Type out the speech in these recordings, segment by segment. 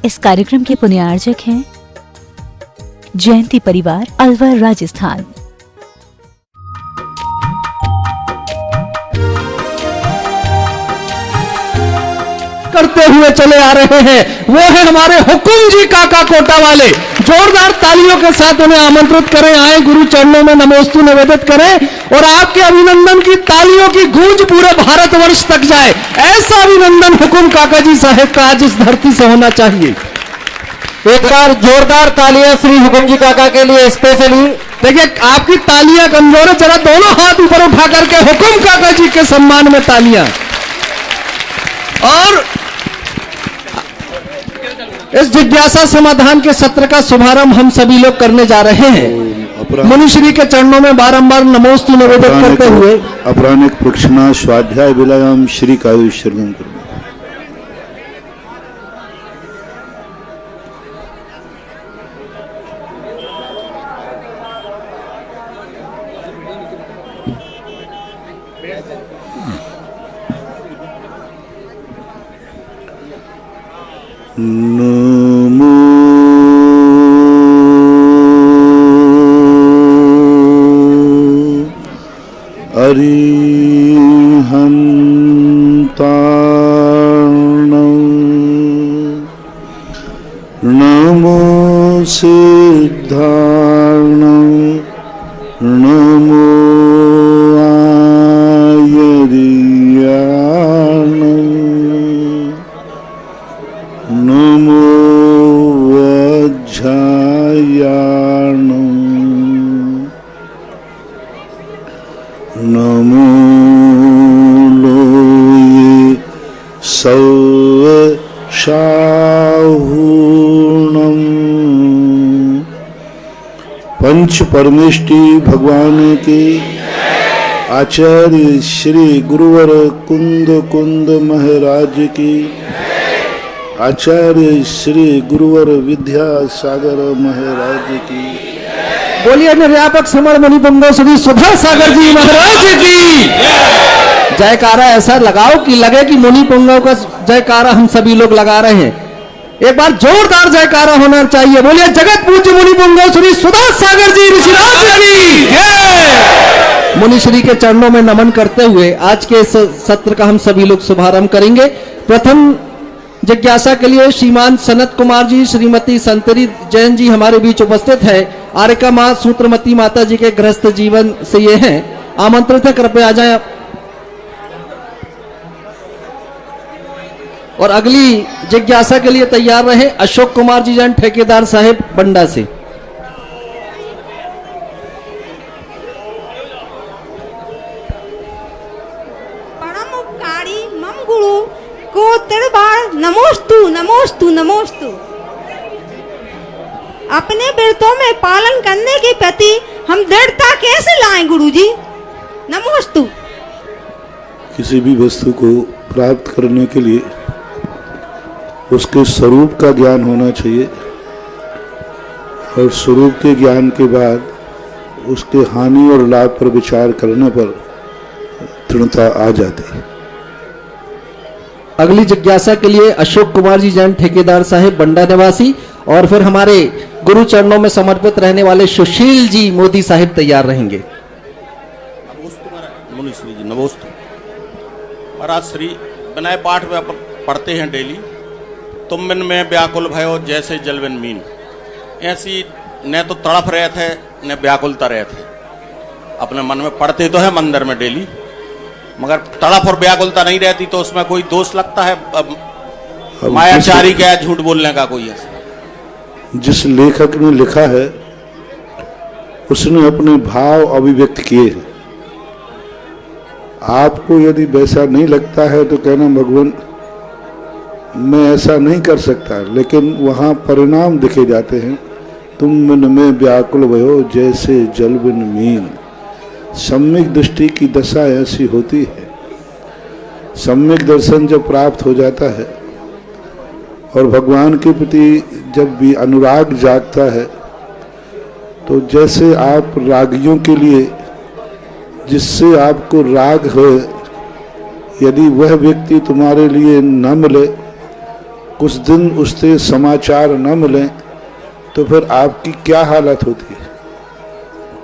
इस कार्यक्रम के पुण्यार्जक हैं जयंती परिवार, अलवर, राजस्थान। करते हुए चले आ रहे हैं वो है हमारे हुकुम जी काका कोटा वाले। जोरदार तालियों के साथ उन्हें आमंत्रित करें, आए गुरु चरणों में नमोस्तु निवेदित करें और आपके अभिनंदन की तालियों की गूंज पूरे भारतवर्ष तक जाए। ऐसा अभिनंदन हुकुम काका जी साहब का आज इस धरती से होना चाहिए। एक बार जोरदार तालियां श्री हुकुम जी काका के लिए स्पेशली। देखिए आपकी तालियां कमजोर है, जरा दोनों हाथ ऊपर उठा करके हुकुम काका जी के सम्मान में तालियां। और इस जिज्ञासा समाधान के सत्र का शुभारंभ हम सभी लोग करने जा रहे हैं। मुनिश्री के चरणों में बारंबार नमोस्तु निवेदित करते हुए अपरानिक प्रक्षणा स्वाध्याय विलयम श्री कायुष्यर्गम करो। नमो अरिहन्तार्णं नमो सिद्धार्णं नमो आयर्याणं नमो वज्झायाणं नमो लोये सौशाहूणं। पंच परमेष्टि भगवान के आचार्य श्री गुरुवर कुंद कुंद महाराज की, आचार्य श्री गुरुवर विद्यासागर महाराज की। बोलिए निर्यापक समर मुनि पुंगव श्री सुधा सागर जी महाराज की जयकारा ऐसा लगाओ कि लगे कि मुनि पुंगव का जयकारा हम सभी लोग लगा रहे हैं। एक बार जोरदार जयकारा होना चाहिए। बोलिए जगत पूज्य मुनि पुंगव श्री सुधा सागर जी ऋषिराज की। मुनिश्री के चरणों में नमन करते हुए आज के इस सत्र का हम सभी लोग शुभारंभ करेंगे। प्रथम जिज्ञासा के लिए श्रीमान सनत कुमार जी, श्रीमती संतरी जैन जी हमारे बीच उपस्थित है। आर्यका माँ सूत्रमती माता जी के गृहस्थ जीवन से ये हैं, आमंत्रित है, कृपया आ जाएं। और अगली जिज्ञासा के लिए तैयार रहे अशोक कुमार जी जैन, ठेकेदार साहेब, बंडा से। परम उपकारी मम गुरु को तिरबार नमोस्तु नमोस्तु नमोस्तु। अपने व्रतों में पालन करने के प्रति हम दृढ़ता कैसे लाएं गुरुजी? नमोस्तु। किसी भी वस्तु को प्राप्त करने के लिए उसके स्वरूप का ज्ञान होना चाहिए और स्वरूप के ज्ञान के बाद उसके हानि और लाभ पर विचार करने पर दृढ़ता आ जाती है। अगली जिज्ञासा के लिए अशोक कुमार जी जैन, ठेकेदार साहेब, बंडा निवासी, और फिर हमारे गुरु चरणों में समर्पित रहने वाले सुशील जी मोदी साहिब तैयार रहेंगे। मुनिश्री जी नमोस्तु। महाराज श्री विनय पाठ में पढ़ते हैं डेली, तुम मन में व्याकुल भयो जैसे जलबिन मीन। ऐसी न तो तड़प रहे थे न व्याकुलता रहे थे। अपने मन में पढ़ते तो है मंदिर में डेली, मगर तड़प और व्याकुलता नहीं रहती तो उसमें कोई दोष लगता है? मायाचारी क्या है, झूठ बोलने का कोई है? जिस लेखक ने लिखा है उसने अपने भाव अभिव्यक्त किए हैं। आपको यदि वैसा नहीं लगता है तो कहना भगवान मैं ऐसा नहीं कर सकता, लेकिन वहाँ परिणाम दिखे जाते हैं। तुम मन में व्याकुल भयो जैसे जलबिन मीन। सम्यक दृष्टि की दशा ऐसी होती है, सम्यक दर्शन जब प्राप्त हो जाता है और भगवान के प्रति जब भी अनुराग जागता है तो जैसे आप रागियों के लिए जिससे आपको राग हो, यदि वह व्यक्ति तुम्हारे लिए न मिले कुछ दिन उससे समाचार न मिले तो फिर आपकी क्या हालत होती है?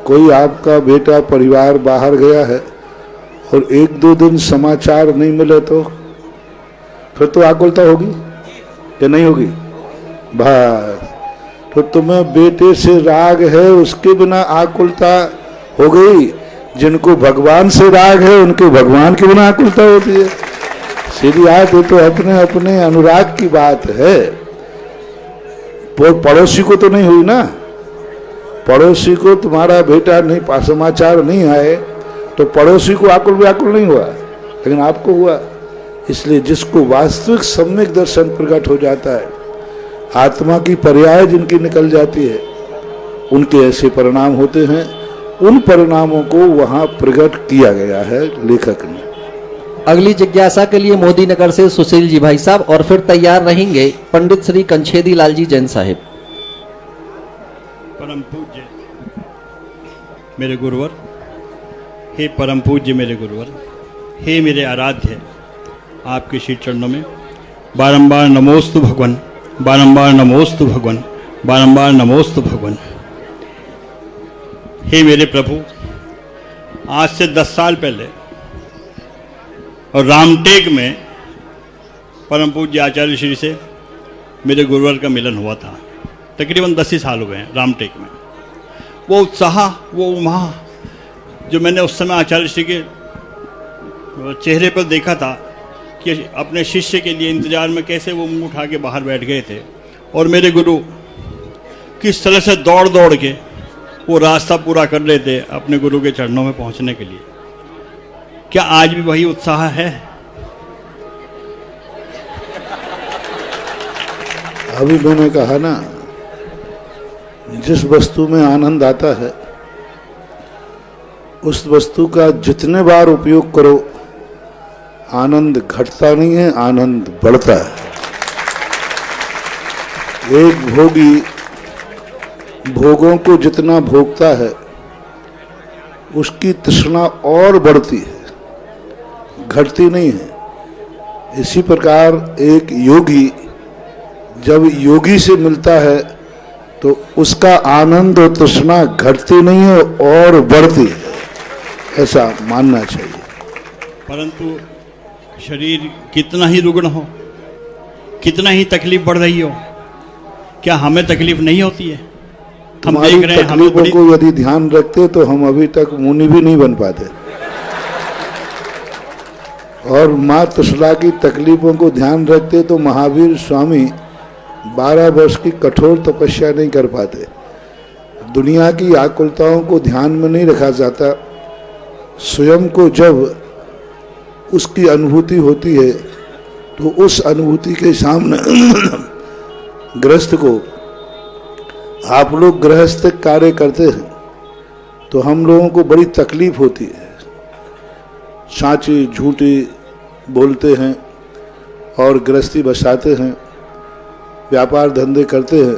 कोई आपका बेटा परिवार बाहर गया है और 1-2 दिन समाचार नहीं मिले तो फिर तो आकुलता होगी या नहीं होगी? बस, तो तुम्हें बेटे से राग है, उसके बिना आकुलता हो गई। जिनको भगवान से राग है उनके भगवान के बिना आकुलता होती है। सीधी बात, ये तो अपने अपने अनुराग की बात है। पड़ोसी को तो नहीं हुई ना। पड़ोसी को तुम्हारा बेटा नहीं, समाचार नहीं आए तो पड़ोसी को आकुल व्याकुल नहीं हुआ, लेकिन आपको हुआ। इसलिए जिसको वास्तविक सम्यक दर्शन प्रकट हो जाता है, आत्मा की पर्याय जिनकी निकल जाती है, उनके ऐसे परिणाम होते हैं। उन परिणामों को वहां प्रकट किया गया है लेखक ने। अगली जिज्ञासा के लिए मोदी नगर से सुशील जी भाई साहब, और फिर तैयार रहेंगे पंडित श्री कंछेदी लाल जी जैन साहिब। परम पूज्य मेरे गुरुवर, हे परम पूज्य मेरे गुरुवर, हे मेरे आराध्य, आपके श्री चरणों में बारंबार नमोस्तु भगवान, बारंबार नमोस्तु भगवान, बारंबार नमोस्तु भगवान। हे मेरे प्रभु, आज से 10 साल पहले और रामटेक में परम पूज्य आचार्य श्री से मेरे गुरुवर का मिलन हुआ था। तकरीबन 10 ही साल हो गए हैं रामटेक में। वो उत्साह, वो उमंग जो मैंने उस समय आचार्य श्री के चेहरे पर देखा था कि अपने शिष्य के लिए इंतजार में कैसे वो मुंह उठा के बाहर बैठ गए थे, और मेरे गुरु किस तरह से दौड़ दौड़ के वो रास्ता पूरा कर रहे थे अपने गुरु के चरणों में पहुंचने के लिए। क्या आज भी वही उत्साह है? अभी मैंने कहा ना, जिस वस्तु में आनंद आता है उस वस्तु का जितने बार उपयोग करो, आनंद घटता नहीं है, आनंद बढ़ता है। एक भोगी भोगों को जितना भोगता है उसकी तृष्णा और बढ़ती है, घटती नहीं है। इसी प्रकार एक योगी जब योगी से मिलता है तो उसका आनंद और तृष्णा घटती नहीं है और बढ़ती है, ऐसा मानना चाहिए। परंतु शरीर कितना ही रुग्ण हो, कितना ही तकलीफ बढ़ रही हो, क्या हमें तकलीफ नहीं होती है? हम तुम्हारी देख रहे हैं, हमें तकलीफों को यदि ध्यान रखते तो हम अभी तक मुनि भी नहीं बन पाते। और माँ तुसला की तकलीफों को ध्यान रखते तो महावीर स्वामी 12 वर्ष की कठोर तपस्या नहीं कर पाते। दुनिया की आकुलताओं को ध्यान में नहीं रखा जाता। स्वयं को जब उसकी अनुभूति होती है तो उस अनुभूति के सामने गृहस्थ को, आप लोग गृहस्थ कार्य करते हैं तो हम लोगों को बड़ी तकलीफ होती है। साची झूठी बोलते हैं और गृहस्थी बसाते हैं, व्यापार धंधे करते हैं,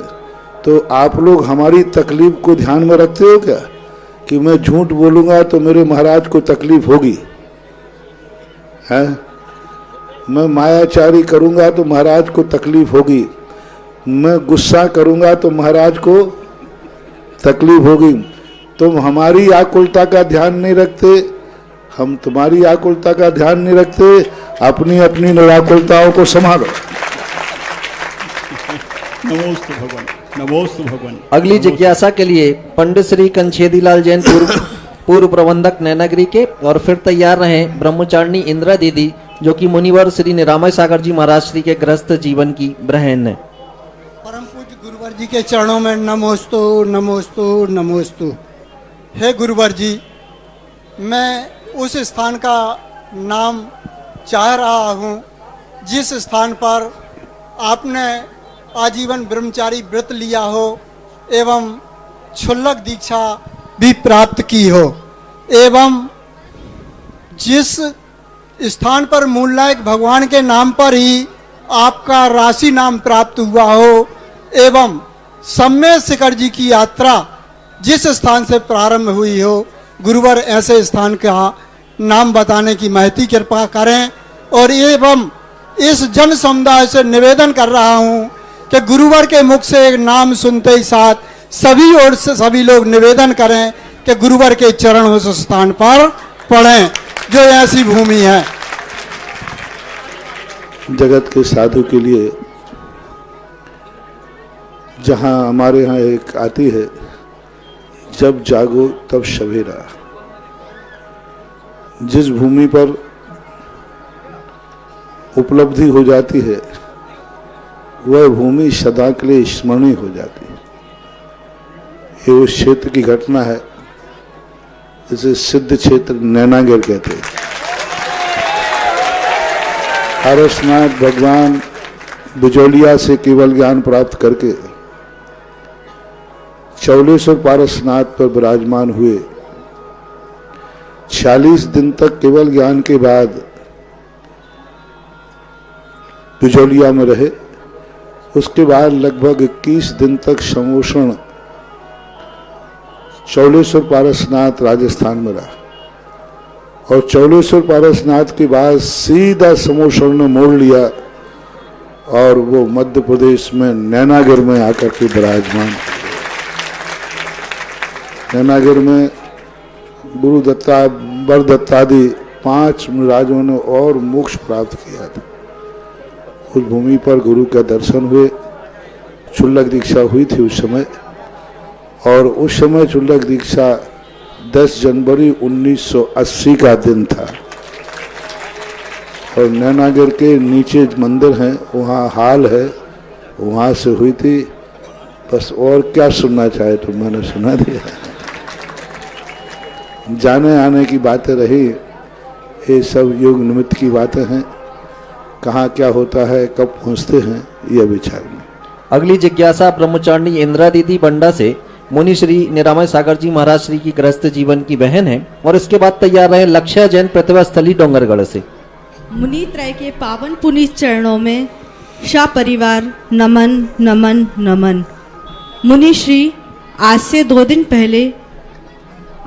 तो आप लोग हमारी तकलीफ को ध्यान में रखते हो क्या? कि मैं झूठ बोलूँगा तो मेरे महाराज को तकलीफ होगी, है? मैं मायाचारी करूँगा तो महाराज को तकलीफ होगी, मैं गुस्सा करूँगा तो महाराज को तकलीफ होगी। तुम हमारी आकुलता का ध्यान नहीं रखते, हम तुम्हारी आकुलता का ध्यान नहीं रखते। अपनी अपनी निराकुलताओं को संभालो। नमोस्तु भगवान, नमोस्तु भगवान। अगली जिज्ञासा के लिए पंडित श्री कंछेदी लाल जैन पूर्व प्रबंधक नैनागिरी के, और फिर तैयार रहे ब्रह्मचारिणी इंदिरा दीदी जो कि मुनिवर श्री निरामय सागर जी महाराज श्री के गृहस्थ जीवन की बहन है। परम पूज्य गुरुवर जी के चरणों में नमोस्तु नमोस्तु नमोस्तु। हे गुरुवर जी, मैं उस स्थान का नाम चाह रहा हूँ जिस स्थान पर आपने आजीवन ब्रह्मचारी व्रत लिया हो एवं क्षुल्लक दीक्षा भी प्राप्त की हो, एवं जिस स्थान पर मूलनायक भगवान के नाम पर ही आपका राशि नाम प्राप्त हुआ हो, एवं सम्य शिखर जी की यात्रा जिस स्थान से प्रारंभ हुई हो, गुरुवर ऐसे स्थान का नाम बताने की महती कृपा करें। और एवं इस जन समुदाय से निवेदन कर रहा हूं कि गुरुवर के मुख से एक नाम सुनते ही साथ सभी ओर से सभी लोग निवेदन करें कि गुरुवर के चरण उस स्थान पर पड़ें जो ऐसी भूमि है। जगत के साधु के लिए जहां हमारे यहाँ एक आती है, जब जागो तब सवेरा। जिस भूमि पर उपलब्धि हो जाती है वह भूमि सदा के लिए स्मरणीय हो जाती है। ये उस क्षेत्र की घटना है जिसे सिद्ध क्षेत्र नैनागिर कहते हैं। पारसनाथ भगवान बिजौलिया से केवल ज्ञान प्राप्त करके चौलेश्वर पारसनाथ पर विराजमान हुए। 46 दिन तक केवल ज्ञान के बाद बिजौलिया में रहे। उसके बाद लगभग 21 दिन तक समोषण चौलेश्वर पारसनाथ राजस्थान में रहा और चौलेश्वर पारसनाथ के बाद सीधा समोषण ने मोड़ लिया और वो मध्य प्रदेश में नैनागिर में आकर के विराजमान। नैनागिर में गुरु दत्ता बर दत्तादि 5 राजों ने और मोक्ष प्राप्त किया था। उस भूमि पर गुरु का दर्शन हुए। चुल्लक दीक्षा हुई थी उस समय, और उस समय चुल्लक दीक्षा 10 जनवरी 1980 का दिन था। और नैनागिर के नीचे मंदिर हैं, वहाँ हाल है, वहाँ से हुई थी। बस और क्या सुनना चाहे तो मैंने सुना दिया। जाने आने की बातें रही, ये सब योग निमित्त की बातें हैं। कहाँ क्या होता है, कब पहुँचते हैं, यह विचार में। अगली जिज्ञासा ब्रह्मचारिणी इंदिरा दीदी बंडा से मुनि श्री निरामय सागर जी महाराज श्री की गृहस्थ जीवन की बहन है। और इसके बाद तैयार रहे लक्ष्य जैन प्रतिभा स्थली डोंगरगढ़ से। मुनि त्रय के पावन पुनीत चरणों में शाह परिवार नमन नमन नमन। मुनि श्री आज से 2 दिन पहले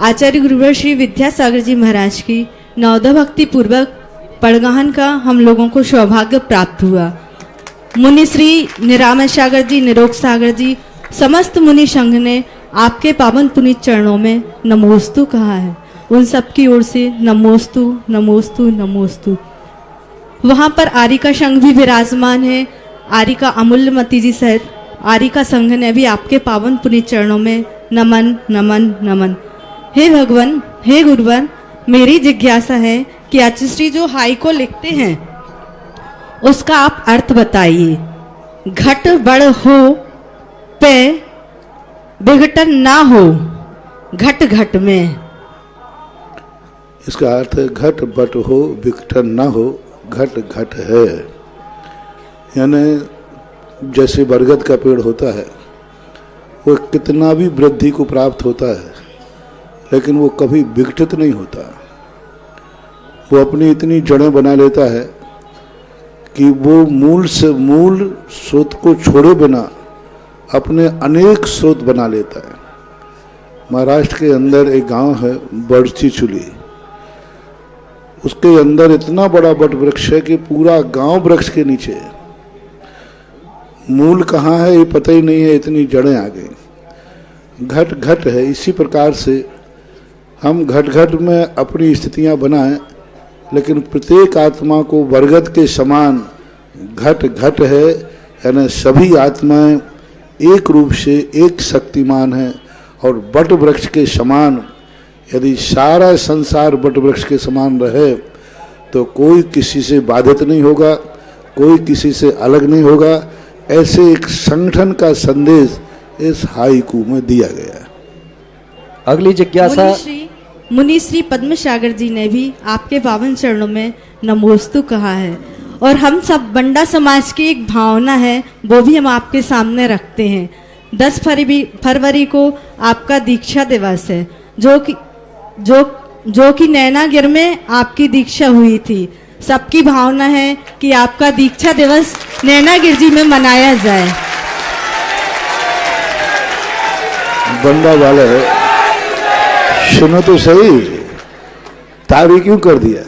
आचार्य गुरुवर श्री विद्यासागर जी महाराज की नवोदय भक्ति पूर्वक पड़गहन का हम लोगों को सौभाग्य प्राप्त हुआ। मुनि श्री निरामय सागर जी, निरोग सागर जी, समस्त मुनि संघ ने आपके पावन पुनीत चरणों में नमोस्तु कहा है। उन सबकी ओर से नमोस्तु नमोस्तु नमोस्तु। वहाँ पर आरिका संघ भी विराजमान है। आरिका अमूल्यमती जी सहित आरिका संघ ने भी आपके पावन पुनीत चरणों में नमन नमन नमन। हे भगवान, हे गुरुवर, मेरी जिज्ञासा है कि आचार्य श्री जो हाई को लिखते हैं उसका आप अर्थ बताइए। घट बड़ हो पे विघटन ना हो घट घट में। इसका अर्थ है घट बट हो विघटन ना हो घट घट है। यानी जैसे बरगद का पेड़ होता है, वो कितना भी वृद्धि को प्राप्त होता है लेकिन वो कभी विघटित नहीं होता। वो अपनी इतनी जड़ें बना लेता है कि वो मूल स्रोत को छोड़े बिना अपने अनेक स्रोत बना लेता है। महाराष्ट्र के अंदर एक गांव है बड़ची चुली, उसके अंदर इतना बड़ा बट वृक्ष है कि पूरा गांव वृक्ष के नीचे है। मूल कहाँ है ये पता ही नहीं है, इतनी जड़ें आ गई। घट घट है। इसी प्रकार से हम घट घट में अपनी स्थितियां बनाएं, लेकिन प्रत्येक आत्मा को बरगद के समान घट घट है। यानी सभी आत्माएं एक रूप से एक शक्तिमान है। और बट वृक्ष के समान यदि सारा संसार बट वृक्ष के समान रहे तो कोई किसी से बाधित नहीं होगा, कोई किसी से अलग नहीं होगा। ऐसे एक संगठन का संदेश इस हाइकू में दिया गया है। अगली जिज्ञासा मुनि श्री पद्म सागर जी ने भी आपके पावन चरणों में नमोस्तु कहा है। और हम सब बंडा समाज की एक भावना है, वो भी हम आपके सामने रखते हैं। 10 फरवरी को आपका दीक्षा दिवस है, जो कि नैनागिर में आपकी दीक्षा हुई थी। सबकी भावना है कि आपका दीक्षा दिवस नैनागिर जी में मनाया जाए। बंडा वाले सुनो तो सही, तारी क्यों कर दिया?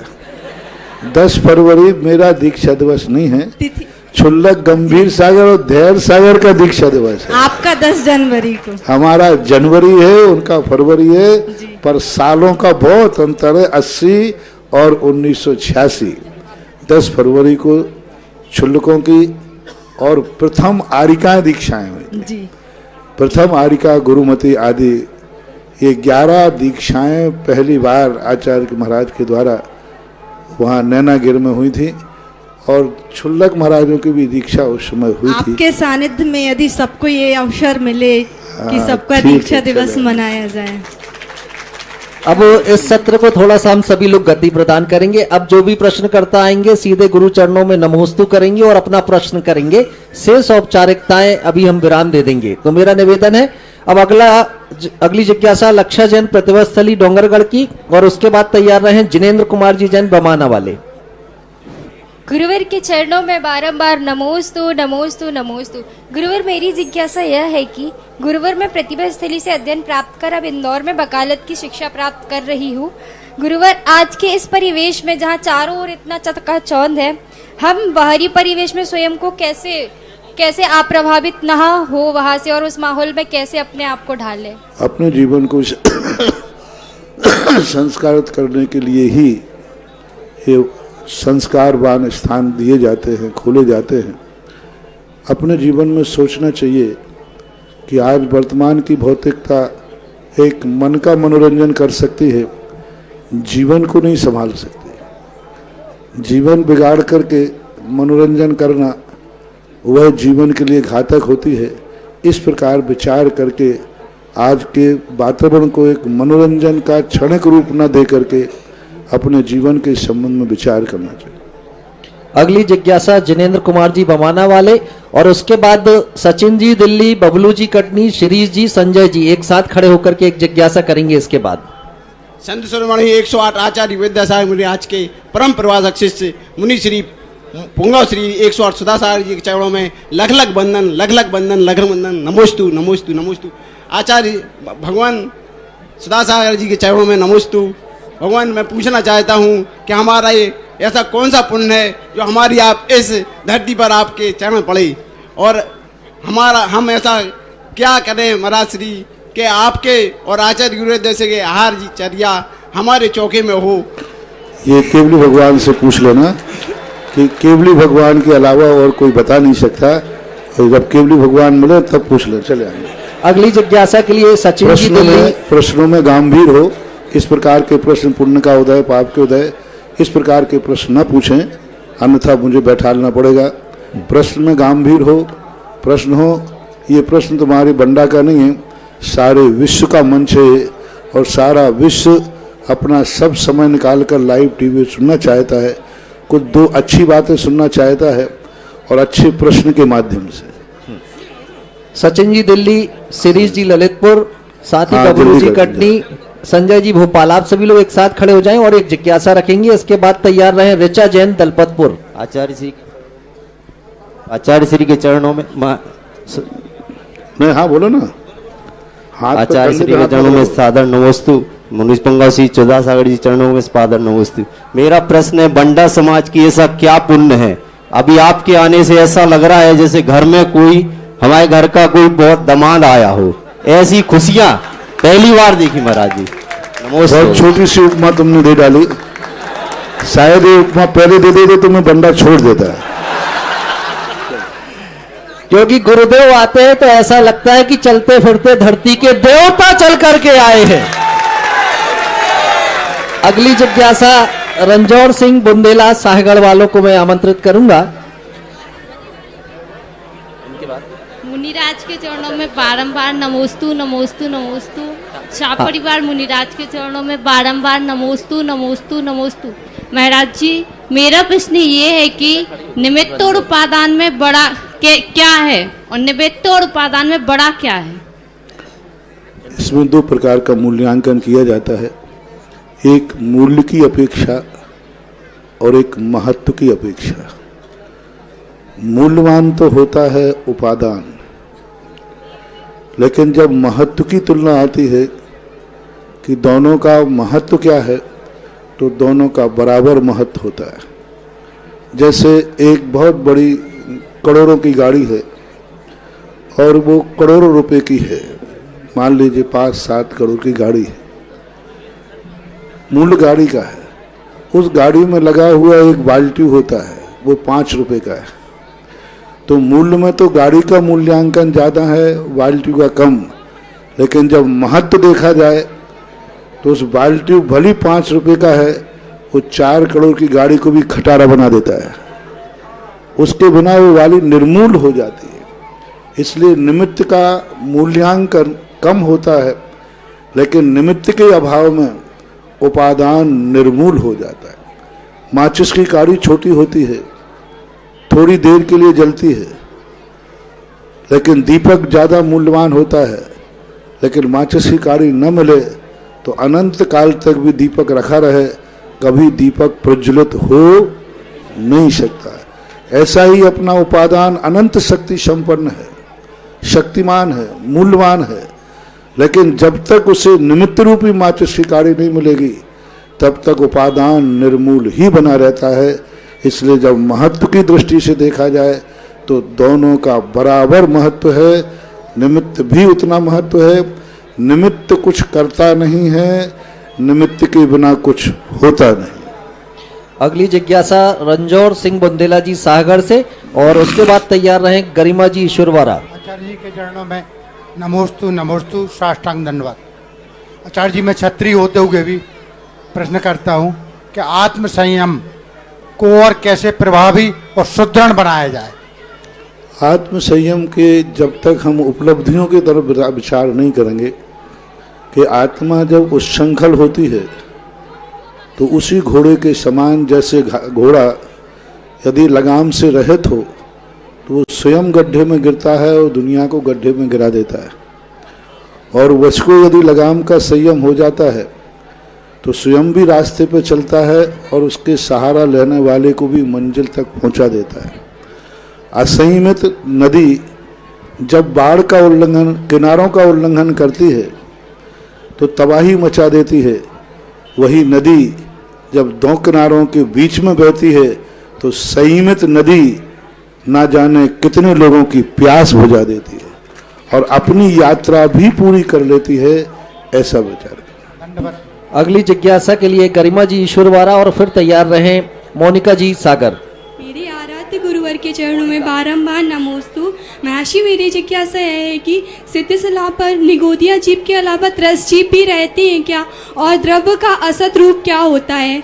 10 फरवरी मेरा दीक्षा दिवस नहीं है, तिथि क्षुल्लक गंभीर सागर और धैर्य सागर का दीक्षा दिवस है। आपका 10 जनवरी को। हमारा जनवरी है, उनका फरवरी है, पर सालों का बहुत अंतर है। 80 और 1986। 10 फरवरी को क्षुल्लकों की और प्रथम आरिकाएं दीक्षाएं हुई। जी। प्रथम आरिका गुरुमती आदि, ये 11 दीक्षाएं पहली बार आचार्य महाराज के द्वारा वहाँ नैनागिर में हुई थी, और क्षुल्लक महाराजों की भी दीक्षा उस समय हुई थी। आपके सानिध्य में यदि सबको ये अवसर मिले कि सबका ठीक है, दीक्षा दिवस चलेगा। मनाया जाए। अब इस सत्र को थोड़ा सा हम सभी लोग गति प्रदान करेंगे। अब जो भी प्रश्नकर्ता आएंगे सीधे गुरु चरणों में नमोस्तु करेंगे और अपना प्रश्न करेंगे। शेष औपचारिकताएं अभी हम विराम दे देंगे। तो मेरा निवेदन है, अब अगली जिज्ञासा लक्षा जैन प्रतिभा स्थली डोंगरगढ़ की, और उसके बाद तैयार रहे जिनेन्द्र कुमार जी जैन बमाना वाले। गुरुवर के चरणों में बारंबार नमोस्तु नमोस्तु नमोस्तु। गुरुवर, मेरी जिज्ञासा यह है कि गुरुवर, मैं प्रतिभा स्थली से अध्ययन प्राप्त कर अब इंदौर में वकालत की शिक्षा प्राप्त कर रही हूँ। गुरुवर, आज के इस परिवेश में जहाँ चारों ओर इतना चकाचौंध है, हम बाहरी परिवेश में स्वयं को कैसे अप्रभावित ना हो वहां से, और उस माहौल में कैसे अपने आप को ढालें? अपने जीवन को संस्कारित करने के लिए ही ये संस्कारवान स्थान दिए जाते हैं, खोले जाते हैं। अपने जीवन में सोचना चाहिए कि आज वर्तमान की भौतिकता एक मन का मनोरंजन कर सकती है, जीवन को नहीं संभाल सकती। जीवन बिगाड़ करके मनोरंजन करना वह जीवन के लिए घातक होती है। इस प्रकार विचार करके आज के वातावरण को एक मनोरंजन का क्षणिक रूप न दे करके अपने जीवन के संबंध में विचार करना चाहिए। अगली जिज्ञासा जिनेन्द्र कुमार जी बमाना वाले, और उसके बाद सचिन जी दिल्ली, बबलू जी कटनी, शिरीष जी, संजय जी एक साथ खड़े होकर के एक जिज्ञासा करेंगे। इसके बाद संत शिरोमणि 108 आचार्य विद्यासागर मुनि आज के परम प्रवासक शिष्य मुनि श्री पुंगव श्री 108 सुधासागर जी के चरणों में लख लख बंदन, लख लख बंदन, लख लख बंदन, नमोस्तु नमोस्तु नमोस्तु। आचार्य भगवान सुधासागर जी के चरणों में नमोस्तु। भगवान, मैं पूछना चाहता हूँ कि हमारा ये ऐसा कौन सा पुण्य है जो हमारी आप इस धरती पर आपके चरण पड़े, और हम ऐसा क्या करें महाराज श्री कि आपके और आचार्य गुरुदेव से के आहार जी चर्या हमारे चौके में हो। ये केवली भगवान से पूछ लेना कि केवली भगवान के अलावा और कोई बता नहीं सकता, और जब केवली भगवान मिले तब पूछ ले। चले आएंगे अगली जिज्ञासा के लिए सचिन जी दिल्ली। प्रश्नों में गंभीर हो, इस प्रकार के प्रश्न पुण्य का उदय, पाप के उदय, इस प्रकार के प्रश्न न पूछें, अन्यथा मुझे बैठालना पड़ेगा। प्रश्न में गंभीर हो, प्रश्न हो। ये प्रश्न तुम्हारी बंडा का नहीं है, सारे विश्व का मंच है, और सारा विश्व अपना सब समय निकाल कर लाइव टीवी सुनना चाहता है, कुछ दो अच्छी बातें सुनना चाहता है, और अच्छे प्रश्न के माध्यम से। सचिन जी दिल्ली, शिरीष जी ललितपुर, साथ ही बबलू जी कटनी, संजय जी भोपाल, आप सभी लोग एक साथ खड़े हो जाएं और एक जिज्ञासा रखेंगे। इसके बाद तैयार रहे ऋचा जैन दलपतपुर। आचार्य श्री के चरणों में नहीं, हाँ बोलो ना। आचार्य श्री के चरणों में सादर नमोस्तु। मुनीष पंगा श्री चौदासागर जी चरणों में सादर नमोस्तु। मेरा प्रश्न है, बंडा समाज की ऐसा क्या पुण्य है? अभी आपके आने से ऐसा लग रहा है जैसे घर में कोई, हमारे घर का कोई बहुत दामाद आया हो। ऐसी खुशियां पहली बार देखी महाराज जी। नमोस्तु। बहुत छोटी सी उपमा तुमने दे डाली, शायद ये उपमा पहले दे देते तो मैं बंडा छोड़ देता है। क्योंकि गुरुदेव आते हैं तो ऐसा लगता है कि चलते फिरते धरती के देवता चल करके आए हैं। अगली जिज्ञासा रंजौर सिंह बुंदेला साहगढ़ वालों को मैं आमंत्रित करूंगा। मुनिराज के चरणों में बारंबार नमोस्तु नमोस्तु नमोस्तु। शाह परिवार मुनिराज के चरणों में बारंबार नमोस्तु नमोस्तु नमोस्तु। महाराज जी, मेरा प्रश्न ये है कि निमित्त और उपादान में बड़ा क्या है, और निमित्त और उपादान में बड़ा क्या है? इसमें दो प्रकार का मूल्यांकन किया जाता है, एक मूल्य की अपेक्षा और एक महत्व की अपेक्षा। मूल्यवान तो होता है उपादान, लेकिन जब महत्व की तुलना आती है कि दोनों का महत्व क्या है, तो दोनों का बराबर महत्व होता है। जैसे एक बहुत बड़ी करोड़ों की गाड़ी है और वो करोड़ों रुपए की है, मान लीजिए 5-7 करोड़ की गाड़ी है, मूल्य गाड़ी का है। उस गाड़ी में लगा हुआ एक बाल्टी होता है, वो 5 रुपए का है। तो मूल्य में तो गाड़ी का मूल्यांकन ज़्यादा है, बाल्टी का कम। लेकिन जब महत्व देखा जाए तो उस बाल्टी भली 5 रुपए का है, वो 4 करोड़ की गाड़ी को भी खटारा बना देता है। उसके बिना वो वाली निर्मूल हो जाती है। इसलिए निमित्त का मूल्यांकन कम होता है, लेकिन निमित्त के अभाव में उपादान निर्मूल हो जाता है। माचिस की काड़ी छोटी होती है, थोड़ी देर के लिए जलती है, लेकिन दीपक ज़्यादा मूल्यवान होता है। लेकिन माचिस की काड़ी न मिले तो अनंत काल तक भी दीपक रखा रहे, कभी दीपक प्रज्वलित हो नहीं सकता। ऐसा ही अपना उपादान अनंत शक्ति संपन्न है, शक्तिमान है, मूल्यवान है, लेकिन जब तक उसे निमित्त रूपी माचिस की काड़ी नहीं मिलेगी तब तक उपादान निर्मूल ही बना रहता है। इसलिए जब महत्व की दृष्टि से देखा जाए तो दोनों का बराबर महत्व है। निमित्त भी उतना महत्व है। निमित्त कुछ करता नहीं है, निमित्त के बिना कुछ होता नहीं। अगली जिज्ञासा रंजौर सिंह बुंदेला जी सागर से, और उसके बाद तैयार रहें गरिमा जी ईश्वरवारा। आचार्य जी के चरणों में नमोस्तु नमोस्तु साष्टांग धन्यवाद। आचार्य जी, मैं क्षत्रिय होते हुए भी प्रश्न करता हूँ कि आत्म संयम को और कैसे प्रभावी और सुदृढ़ बनाया जाए। आत्म संयम के जब तक हम उपलब्धियों की तरफ विचार नहीं करेंगे कि आत्मा जब उच्छृंखल होती है तो उसी घोड़े के समान, जैसे घोड़ा यदि लगाम से रहित हो तो वो स्वयं गड्ढे में गिरता है और दुनिया को गड्ढे में गिरा देता है। और वश को यदि लगाम का संयम हो जाता है तो स्वयं भी रास्ते पर चलता है और उसके सहारा लेने वाले को भी मंजिल तक पहुंचा देता है। असंयमित नदी जब बाढ़ का उल्लंघन, किनारों का उल्लंघन करती है तो तबाही मचा देती है। वही नदी जब 2 किनारों के बीच में बहती है तो संयमित नदी ना जाने कितने लोगों की प्यास बुझा देती है और अपनी यात्रा भी पूरी कर लेती है। ऐसा विचार। अगली जिज्ञासा के लिए गरिमा जी ईश्वरवारा, और फिर तैयार रहें मोनिका जी सागर। मेरे आराध्य गुरुवर के चरणों में बारंबार नमोस्तु। महर्षि, मेरी जिज्ञासा यह है कि सिद्ध सलाह पर निगोदिया जीव के अलावा त्रस जीव भी रहती हैं क्या, और द्रव्य का असत रूप क्या होता है?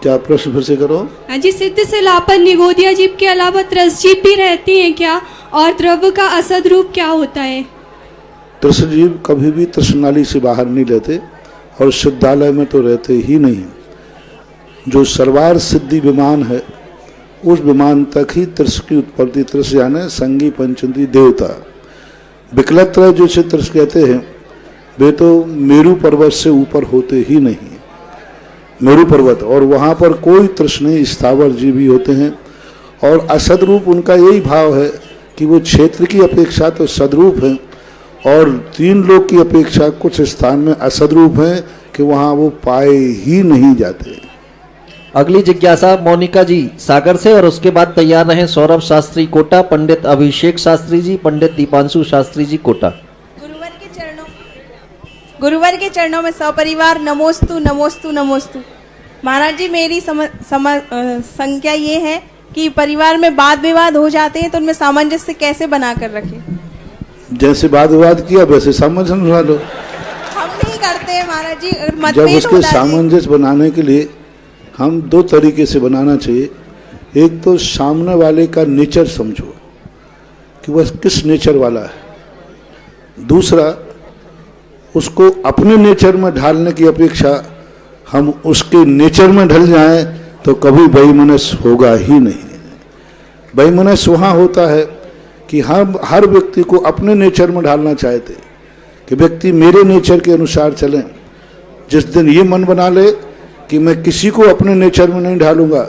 क्या प्रश्न फिर से करो। जी, सिद्ध सलाह पर निगोदिया जीव के अलावा त्रस जीव भी रहती हैं क्या, और द्रव्य का असत रूप क्या होता है? तृष्ण जीव कभी भी तृष्णाली से बाहर नहीं रहते और सिद्धालय में तो रहते ही नहीं। जो सर्वार सिद्धि विमान है उस विमान तक ही तृष की उत्पत्ति, तृष यानी संगी पंचेंद्रिय देवता। विकलत्र जो से तृष कहते हैं वे तो मेरू पर्वत से ऊपर होते ही नहीं। मेरू पर्वत, और वहाँ पर कोई तृष नहीं, स्थावर जीव ही होते हैं। और असदरूप उनका यही भाव है कि वो क्षेत्र की अपेक्षा तो सदरूप हैं और 3 लोक की अपेक्षा कुछ स्थान में असदरूप हैं कि वहाँ वो पाए ही नहीं जाते। अगली जिज्ञासा मोनिका जी सागर से, और उसके बाद तैयार रहें सौरभ शास्त्री कोटा, पंडित अभिषेक शास्त्री जी, पंडित दीपांशु शास्त्री जी कोटा। गुरुवर के चरणों में सपरिवार नमोस्तु नमोस्तु नमोस्तु। महाराज जी, मेरी संख्या ये है कि परिवार में वाद विवाद हो जाते हैं तो उनमें सामंजस्य कैसे बनाकर रखें? जैसे वाद विवाद किया वैसे सामंजस्य बना लो। हम नहीं करते हैं महाराज जी। जब उसके सामंजस्य बनाने के लिए हम 2 तरीके से बनाना चाहिए। एक तो सामने वाले का नेचर समझो कि वह किस नेचर वाला है। दूसरा, उसको अपने नेचर में ढालने की अपेक्षा हम उसके नेचर में ढल जाएं तो कभी वैमनस्य होगा ही नहीं। वैमनस्य वहाँ होता है कि हम हर व्यक्ति को अपने नेचर में ढालना चाहते कि व्यक्ति मेरे नेचर के अनुसार चलें। जिस दिन ये मन बना ले कि मैं किसी को अपने नेचर में नहीं ढालूंगा,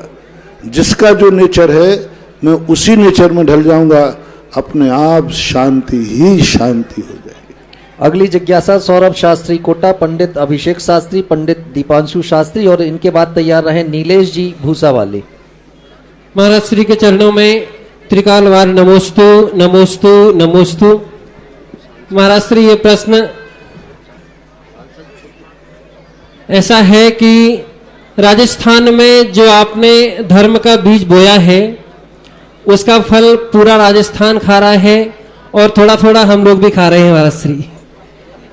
जिसका जो नेचर है मैं उसी नेचर में ढल जाऊंगा, अपने आप शांति ही शांति हो जाएगी। अगली जिज्ञासा सौरभ शास्त्री कोटा, पंडित अभिषेक शास्त्री, पंडित दीपांशु शास्त्री और इनके बाद तैयार रहे नीलेश जी भूसावाली। महाराज श्री के चरणों में त्रिकालवार नमोस्तु नमोस्तु नमोस्तु। महाराज श्री, ये प्रश्न ऐसा है कि राजस्थान में जो आपने धर्म का बीज बोया है उसका फल पूरा राजस्थान खा रहा है और थोड़ा थोड़ा हम लोग भी खा रहे हैं महाराज श्री।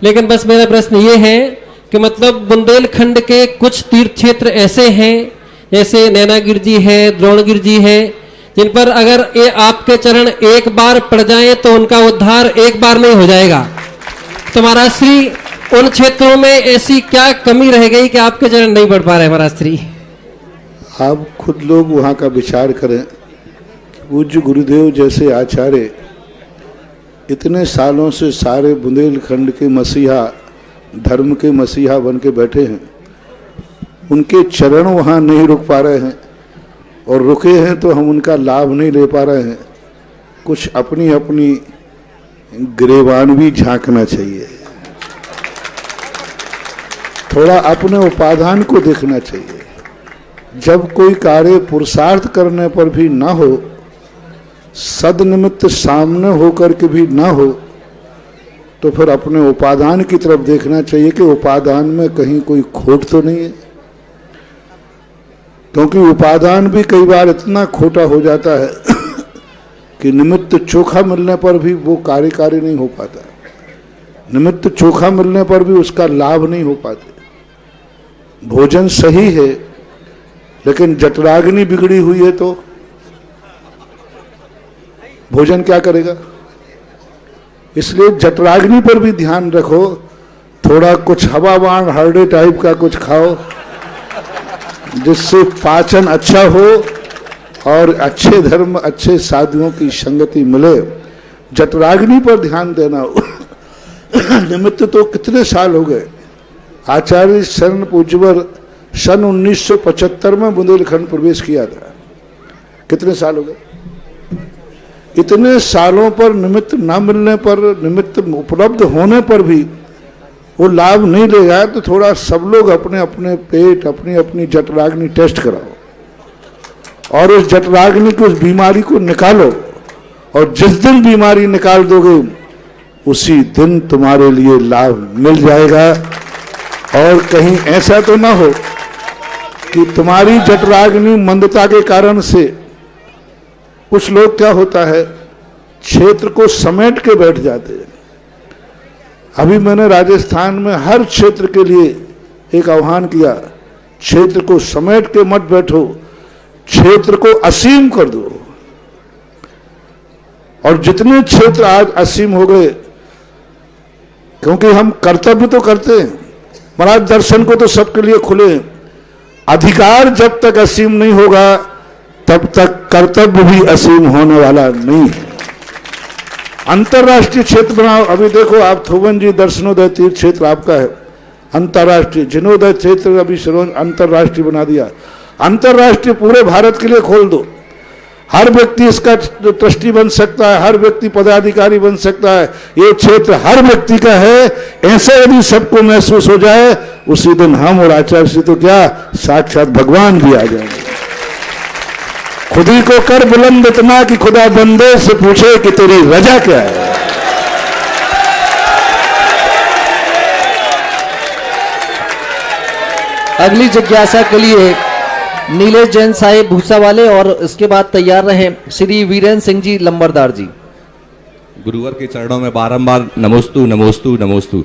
लेकिन बस मेरा प्रश्न ये है कि मतलब बुंदेलखंड के कुछ तीर्थ क्षेत्र ऐसे हैं जैसे नैनागिर जी है, द्रोणगिर जी है, जिन पर अगर ये आपके चरण एक बार पड़ जाएं तो उनका उद्धार एक बार में हो जाएगा। तो महाराज श्री, उन क्षेत्रों में ऐसी क्या कमी रह गई कि आपके चरण नहीं पढ़ पा रहे महाराज श्री? आप खुद लोग वहाँ का विचार करें। पूज्य गुरुदेव जैसे आचार्य इतने सालों से सारे बुंदेलखंड के मसीहा, धर्म के मसीहा बन के बैठे हैं, उनके चरण वहाँ नहीं रुक पा रहे हैं और रुके हैं तो हम उनका लाभ नहीं ले पा रहे हैं। कुछ अपनी अपनी गिरेबान भी झांकना चाहिए, थोड़ा अपने उपादान को देखना चाहिए। जब कोई कार्य पुरुषार्थ करने पर भी ना हो, सदनिमित्त सामने होकर के भी ना हो, तो फिर अपने उपादान की तरफ देखना चाहिए कि उपादान में कहीं कोई खोट तो नहीं है। क्योंकि उपादान भी कई बार इतना खोटा हो जाता है कि निमित्त चोखा मिलने पर भी वो कार्यकारी नहीं हो पाता, निमित्त चोखा मिलने पर भी उसका लाभ नहीं हो पाते। भोजन सही है लेकिन जठराग्नि बिगड़ी हुई है तो भोजन क्या करेगा? इसलिए जठराग्नि पर भी ध्यान रखो, थोड़ा कुछ हवाबान हरडे टाइप का कुछ खाओ जिससे पाचन अच्छा हो और अच्छे धर्म, अच्छे साधुओं की संगति मिले। जठराग्नि पर ध्यान देना। निमित्त तो कितने साल हो गए। आचार्य शरण पूज्यवर सन 1975 में बुंदेलखंड प्रवेश किया था। कितने साल हो गए? इतने सालों पर निमित्त न मिलने पर, निमित्त उपलब्ध होने पर भी वो लाभ नहीं ले जाए तो थोड़ा सब लोग अपने अपने पेट, अपनी अपनी जठराग्नि टेस्ट कराओ और उस जठराग्नि की उस बीमारी को निकालो। और जिस दिन बीमारी निकाल दोगे उसी दिन तुम्हारे लिए लाभ मिल जाएगा। और कहीं ऐसा तो ना हो कि तुम्हारी जठराग्नि मंदता के कारण से, कुछ लोग क्या होता है क्षेत्र को समेट के बैठ जाते हैं। अभी मैंने राजस्थान में हर क्षेत्र के लिए एक आह्वान किया, क्षेत्र को समेट के मत बैठो, क्षेत्र को असीम कर दो। और जितने क्षेत्र आज असीम हो गए, क्योंकि हम कर्तव्य तो करते हैं, महाराज दर्शन को तो सबके लिए खुले, अधिकार जब तक असीम नहीं होगा तब तक कर्तव्य भी असीम होने वाला नहीं है। अंतर्राष्ट्रीय क्षेत्र बनाओ। अभी देखो आप थोवन जी दर्शनोदय तीर्थ क्षेत्र आपका है, अंतर्राष्ट्रीय जिनोदय क्षेत्र अभी अंतर्राष्ट्रीय बना दिया। अंतर्राष्ट्रीय पूरे भारत के लिए खोल दो। हर व्यक्ति इसका ट्रस्टी बन सकता है, हर व्यक्ति पदाधिकारी बन सकता है। ये क्षेत्र हर व्यक्ति का है। ऐसा यदि सबको महसूस हो जाए, उसी दिन हम और आचार्य से तो क्या साक्षात भगवान भी आ जाएंगे। खुद ही को कर बुलंद इतना कि खुदा बंदे से पूछे कि तेरी रजा क्या है। अगली जिज्ञासा के लिए नीलेश जैन साहेब भूसावाले और इसके बाद तैयार रहे श्री वीरेंद्र सिंह जी लंबरदार जी। गुरुवर के चरणों में बारंबार नमोस्तु नमोस्तु नमोस्तु।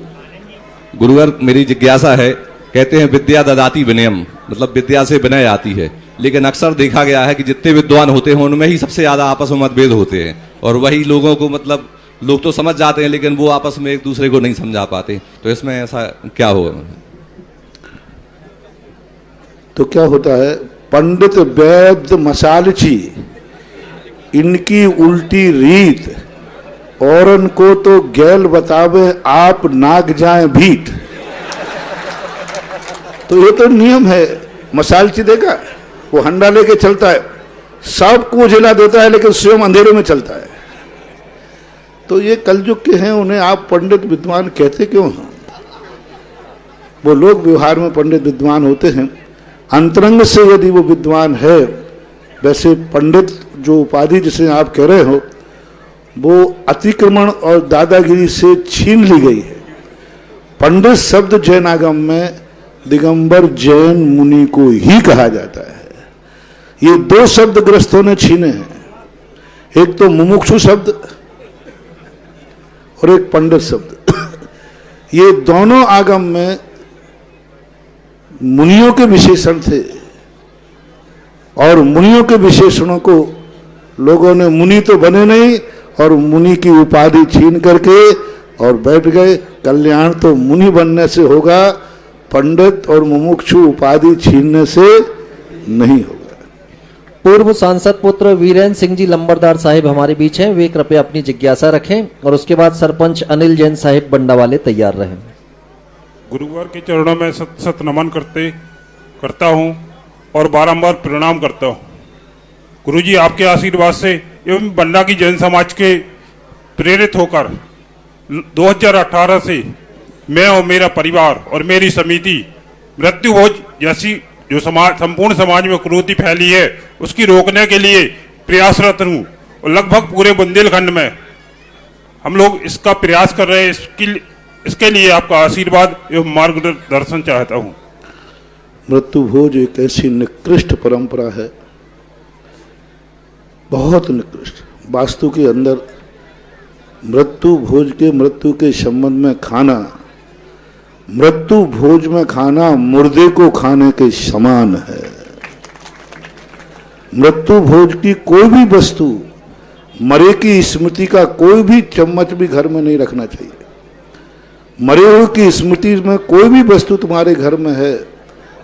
गुरुवर, मेरी जिज्ञासा है, कहते हैं विद्या ददाति विनयम, मतलब विद्या से विनय आती है, लेकिन अक्सर देखा गया है कि जितने विद्वान होते हैं उनमें ही सबसे ज्यादा आपस में मतभेद होते हैं और वही लोगों को, मतलब लोग तो समझ जाते हैं लेकिन वो आपस में एक दूसरे को नहीं समझा पाते। तो इसमें ऐसा क्या होगा? तो क्या होता है, पंडित वैद्य मसालची इनकी उल्टी रीत, औरन को तो गैल बतावे आप नाग जाए भीट। तो ये तो नियम है। मसालची देखा, वो हंडा लेके चलता है, सबको उजिला देता है लेकिन स्वयं अंधेरे में चलता है। तो ये कलयुग के हैं, उन्हें आप पंडित विद्वान कहते क्यों हैं? वो लोग व्यवहार में पंडित विद्वान होते हैं, अंतरंग से यदि वो विद्वान है। वैसे पंडित जो उपाधि जिसे आप कह रहे हो वो अतिक्रमण और दादागिरी से छीन ली गई है। पंडित शब्द जैन आगम में दिगंबर जैन मुनि को ही कहा जाता है। ये दो शब्द ग्रस्तों ने छीने हैं, एक तो मुमुक्षु शब्द और एक पंडित शब्द। ये दोनों आगम में मुनियों के विशेषण थे और मुनियों के विशेषणों को लोगों ने मुनि तो बने नहीं और मुनि की उपाधि छीन करके और बैठ गए। कल्याण तो मुनि बनने से होगा, पंडित और मुमुक्षु उपाधि छीनने से नहीं होगा। पूर्व सांसद पुत्र वीरेंद्र सिंह जी लंबरदार साहिब हमारे बीच हैं, वे कृपया अपनी जिज्ञासा रखें और उसके बाद सरपंच अनिल जैन साहिब बंडा वाले तैयार रहें। गुरुवार के चरणों में सत सत नमन करता हूँ और बारंबार प्रणाम करता हूँ। गुरुजी आपके आशीर्वाद से एवं बंडा की जैन समाज के प्रेरित होकर 2018 से मैं और मेरा परिवार और मेरी समिति मृत्यु भोज जैसी जो संपूर्ण समाज में कुरीति फैली है उसकी रोकने के लिए प्रयासरत हूँ और लगभग पूरे बुंदेलखंड में हम लोग इसका प्रयास कर रहे हैं। इसके लिए आपका आशीर्वाद एवं मार्गदर्शन चाहता हूँ। मृत्यु भोज एक ऐसी निकृष्ट परंपरा है, बहुत निकृष्ट। वास्तु के अंदर मृत्यु भोज के मृत्यु के संबंध में खाना, मृत्यु भोज में खाना मुर्दे को खाने के समान है। मृत्यु भोज की कोई भी वस्तु, मरे की स्मृति का कोई भी चम्मच भी घर में नहीं रखना चाहिए। मरे हुए की स्मृति में कोई भी वस्तु तुम्हारे घर में है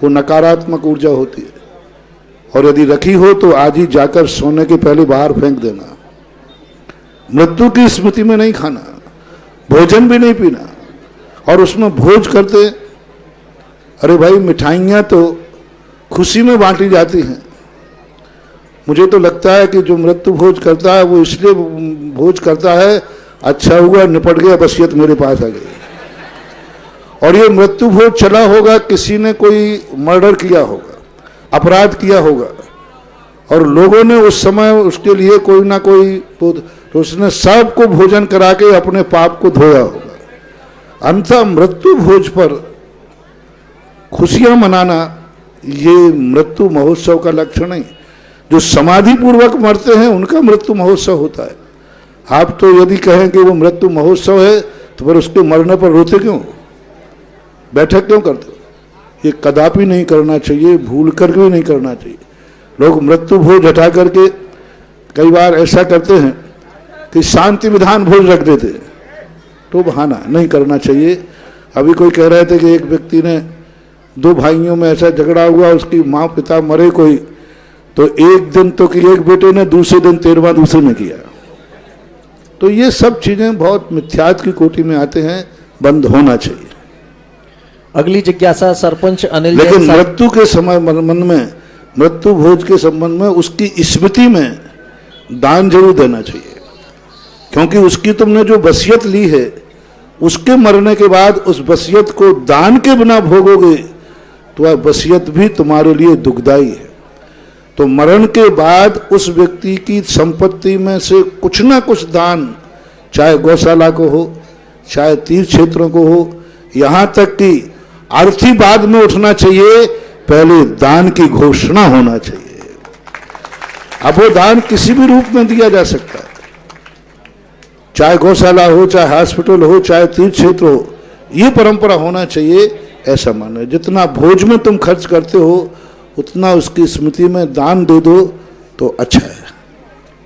वो नकारात्मक ऊर्जा होती है और यदि रखी हो तो आज ही जाकर सोने के पहले बाहर फेंक देना। मृत्यु की स्मृति में नहीं खाना, भोजन भी नहीं पीना। और उसमें भोज करते, अरे भाई मिठाइयाँ तो खुशी में बांटी जाती हैं। मुझे तो लगता है कि जो मृत्यु भोज करता है वो इसलिए भोज करता है, अच्छा हुआ निपट गया, बसियत मेरे पास आ गई। और ये मृत्यु भोज चला होगा, किसी ने कोई मर्डर किया होगा, अपराध किया होगा और लोगों ने उस समय उसके लिए कोई ना कोई तो उसने सबको भोजन करा के अपने पाप को धोया होगा। अंततः मृत्यु भोज पर खुशियां मनाना ये मृत्यु महोत्सव का लक्षण नहीं। जो समाधि पूर्वक मरते हैं उनका मृत्यु महोत्सव होता है। आप तो यदि कहें कि वो मृत्यु महोत्सव है तो फिर उसके मरने पर रोते क्यों, बैठक क्यों करते? ये कदापि नहीं करना चाहिए, भूल करके भी नहीं करना चाहिए। लोग मृत्यु भोज हटा करके कई बार ऐसा करते हैं कि शांति विधान भोज रख देते हैं, तो बहाना नहीं करना चाहिए। अभी कोई कह रहे थे कि एक व्यक्ति ने, दो भाइयों में ऐसा झगड़ा हुआ, उसकी माँ पिता मरे कोई, तो एक दिन तो कि एक बेटे ने, दूसरे दिन 13वां दूसरे ने किया। तो ये सब चीजें बहुत मिथ्यात की कोटि में आते हैं, बंद होना चाहिए। अगली जिज्ञासा सरपंच अनिल जैन लेकिन साहिब। मृत्यु के समय मन में, मृत्यु भोज के संबंध में उसकी स्मृति में दान जरूर देना चाहिए, क्योंकि उसकी तुमने जो वसीयत ली है उसके मरने के बाद उस वसीयत को दान के बिना भोगोगे तो वह वसीयत भी तुम्हारे लिए दुखदाई है। तो मरण के बाद उस व्यक्ति की संपत्ति में से कुछ ना कुछ दान, चाहे गौशाला को हो, चाहे तीर्थ क्षेत्रों को हो, यहाँ तक कि अर्थी बाद में उठना चाहिए, पहले दान की घोषणा होना चाहिए। अब वो दान किसी भी रूप में दिया जा सकता है, चाहे गौशाला हो, चाहे हॉस्पिटल हो, चाहे तीर्थ क्षेत्र हो, ये परंपरा होना चाहिए। ऐसा मानो जितना भोज में तुम खर्च करते हो उतना उसकी स्मृति में दान दे दो तो अच्छा है।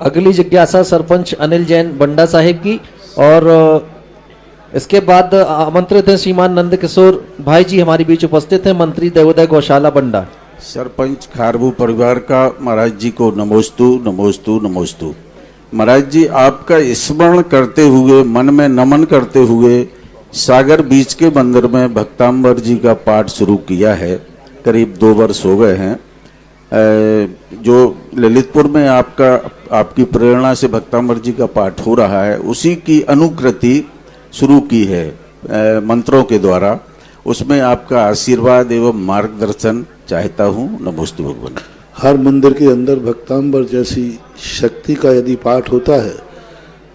अगली जिज्ञासा सरपंच अनिल जैन बंडा साहिब की और इसके बाद आमंत्रित है श्रीमान नंद किशोर भाई जी हमारे बीच उपस्थित हैं, मंत्री देवोदय गौशाला बंडा। सरपंच खारबू परिवार का महाराज जी को नमोस्तु नमोस्तु नमोस्तु। महाराज जी आपका स्मरण करते हुए, मन में नमन करते हुए सागर बीच के मंदिर में भक्तांबर जी का पाठ शुरू किया है। करीब 2 वर्ष हो गए हैं। जो ललितपुर में आपका आपकी प्रेरणा से भक्तामृत जी का पाठ हो रहा है, उसी की अनुकृति शुरू की है मंत्रों के द्वारा। उसमें आपका आशीर्वाद एवं मार्गदर्शन चाहता हूँ। नमोस्तु भगवान। हर मंदिर के अंदर भक्तांबर जैसी शक्ति का यदि पाठ होता है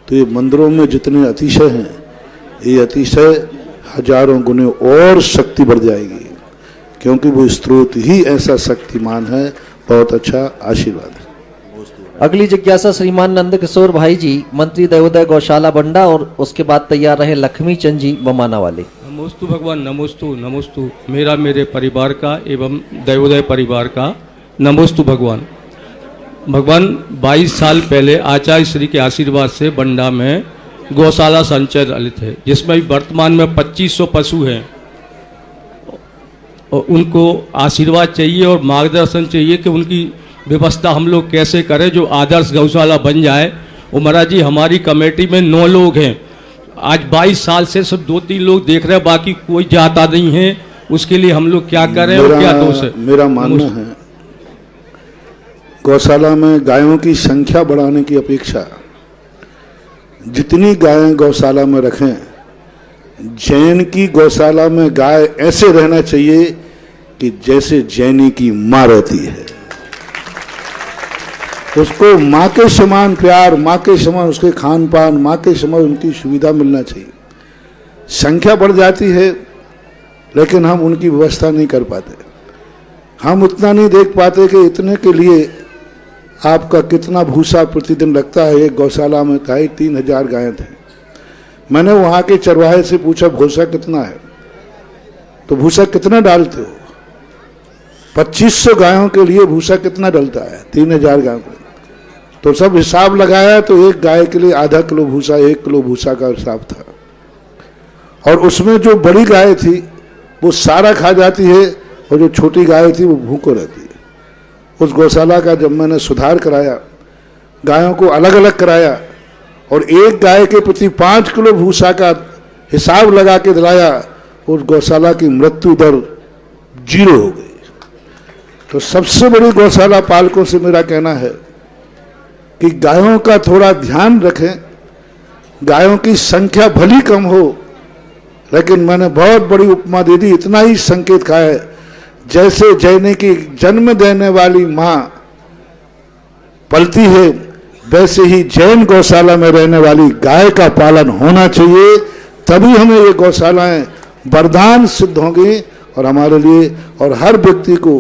तो ये मंदिरों में जितने अतिशय हैं, ये अतिशय हजारों गुने और शक्ति बढ़ जाएगी, क्योंकि वो स्रोत ही ऐसा शक्तिमान है। बहुत अच्छा आशीर्वाद है। अगली जिज्ञासा श्रीमान नंद किशोर भाई जी, मंत्री देवोदय गौशाला बंडा, और उसके बाद तैयार रहे लक्ष्मी चंद जी बमाना वाले। नमोस्तु भगवान, नमोस्तु नमोस्तु। मेरा मेरे परिवार का एवं देवोदय परिवार का नमोस्तु भगवान। भगवान 22 साल पहले आचार्य श्री के आशीर्वाद से बंडा में गौशाला संचालित है, जिसमें वर्तमान में 2500 पशु हैं। और उनको आशीर्वाद चाहिए और मार्गदर्शन चाहिए कि उनकी व्यवस्था हम लोग कैसे करें जो आदर्श गौशाला बन जाए। और महाराज जी, हमारी कमेटी में 9 लोग हैं। आज 22 साल से सिर्फ 2-3 लोग देख रहे हैं, बाकी कोई जाता नहीं है। उसके लिए हम लोग क्या करें और क्या दोष है? मेरा मानना है गौशाला में गायों की संख्या बढ़ाने की अपेक्षा जितनी गायें गौशाला में रखें, जैन की गौशाला में गाय ऐसे रहना चाहिए कि जैसे जैनी की माँ रहती है। उसको माँ के समान प्यार, माँ के समान उसके खान पान, माँ के समान उनकी सुविधा मिलना चाहिए। संख्या बढ़ जाती है लेकिन हम उनकी व्यवस्था नहीं कर पाते। हम उतना नहीं देख पाते कि इतने के लिए आपका कितना भूसा प्रतिदिन लगता है। एक गौशाला में 2500-3000 गायें थे। मैंने वहाँ के चरवाहे से पूछा भूसा कितना है, तो भूसा कितना डालते हो? 2500 गायों के लिए भूसा कितना डलता है? 3000 गायों के लिए। तो सब हिसाब लगाया तो एक गाय के लिए आधा किलो भूसा, 1 किलो भूसा का हिसाब था। और उसमें जो बड़ी गाय थी वो सारा खा जाती है और जो छोटी गाय थी वो भूखो रहती है। उस गौशाला का जब मैंने सुधार कराया, गायों को अलग अलग कराया और एक गाय के प्रति 5 किलो भूसा का हिसाब लगा के दिलाया, उस गौशाला की मृत्यु दर 0 हो गई। तो सबसे बड़ी गौशाला पालकों से मेरा कहना है कि गायों का थोड़ा ध्यान रखें। गायों की संख्या भली कम हो, लेकिन मैंने बहुत बड़ी उपमा दे दी। इतना ही संकेत कहा है, जैसे जैने की जन्म देने वाली माँ पलती है, वैसे ही जैन गौशाला में रहने वाली गाय का पालन होना चाहिए। तभी हमें ये गौशालाएं वरदान सिद्ध होंगी और हमारे लिए और हर व्यक्ति को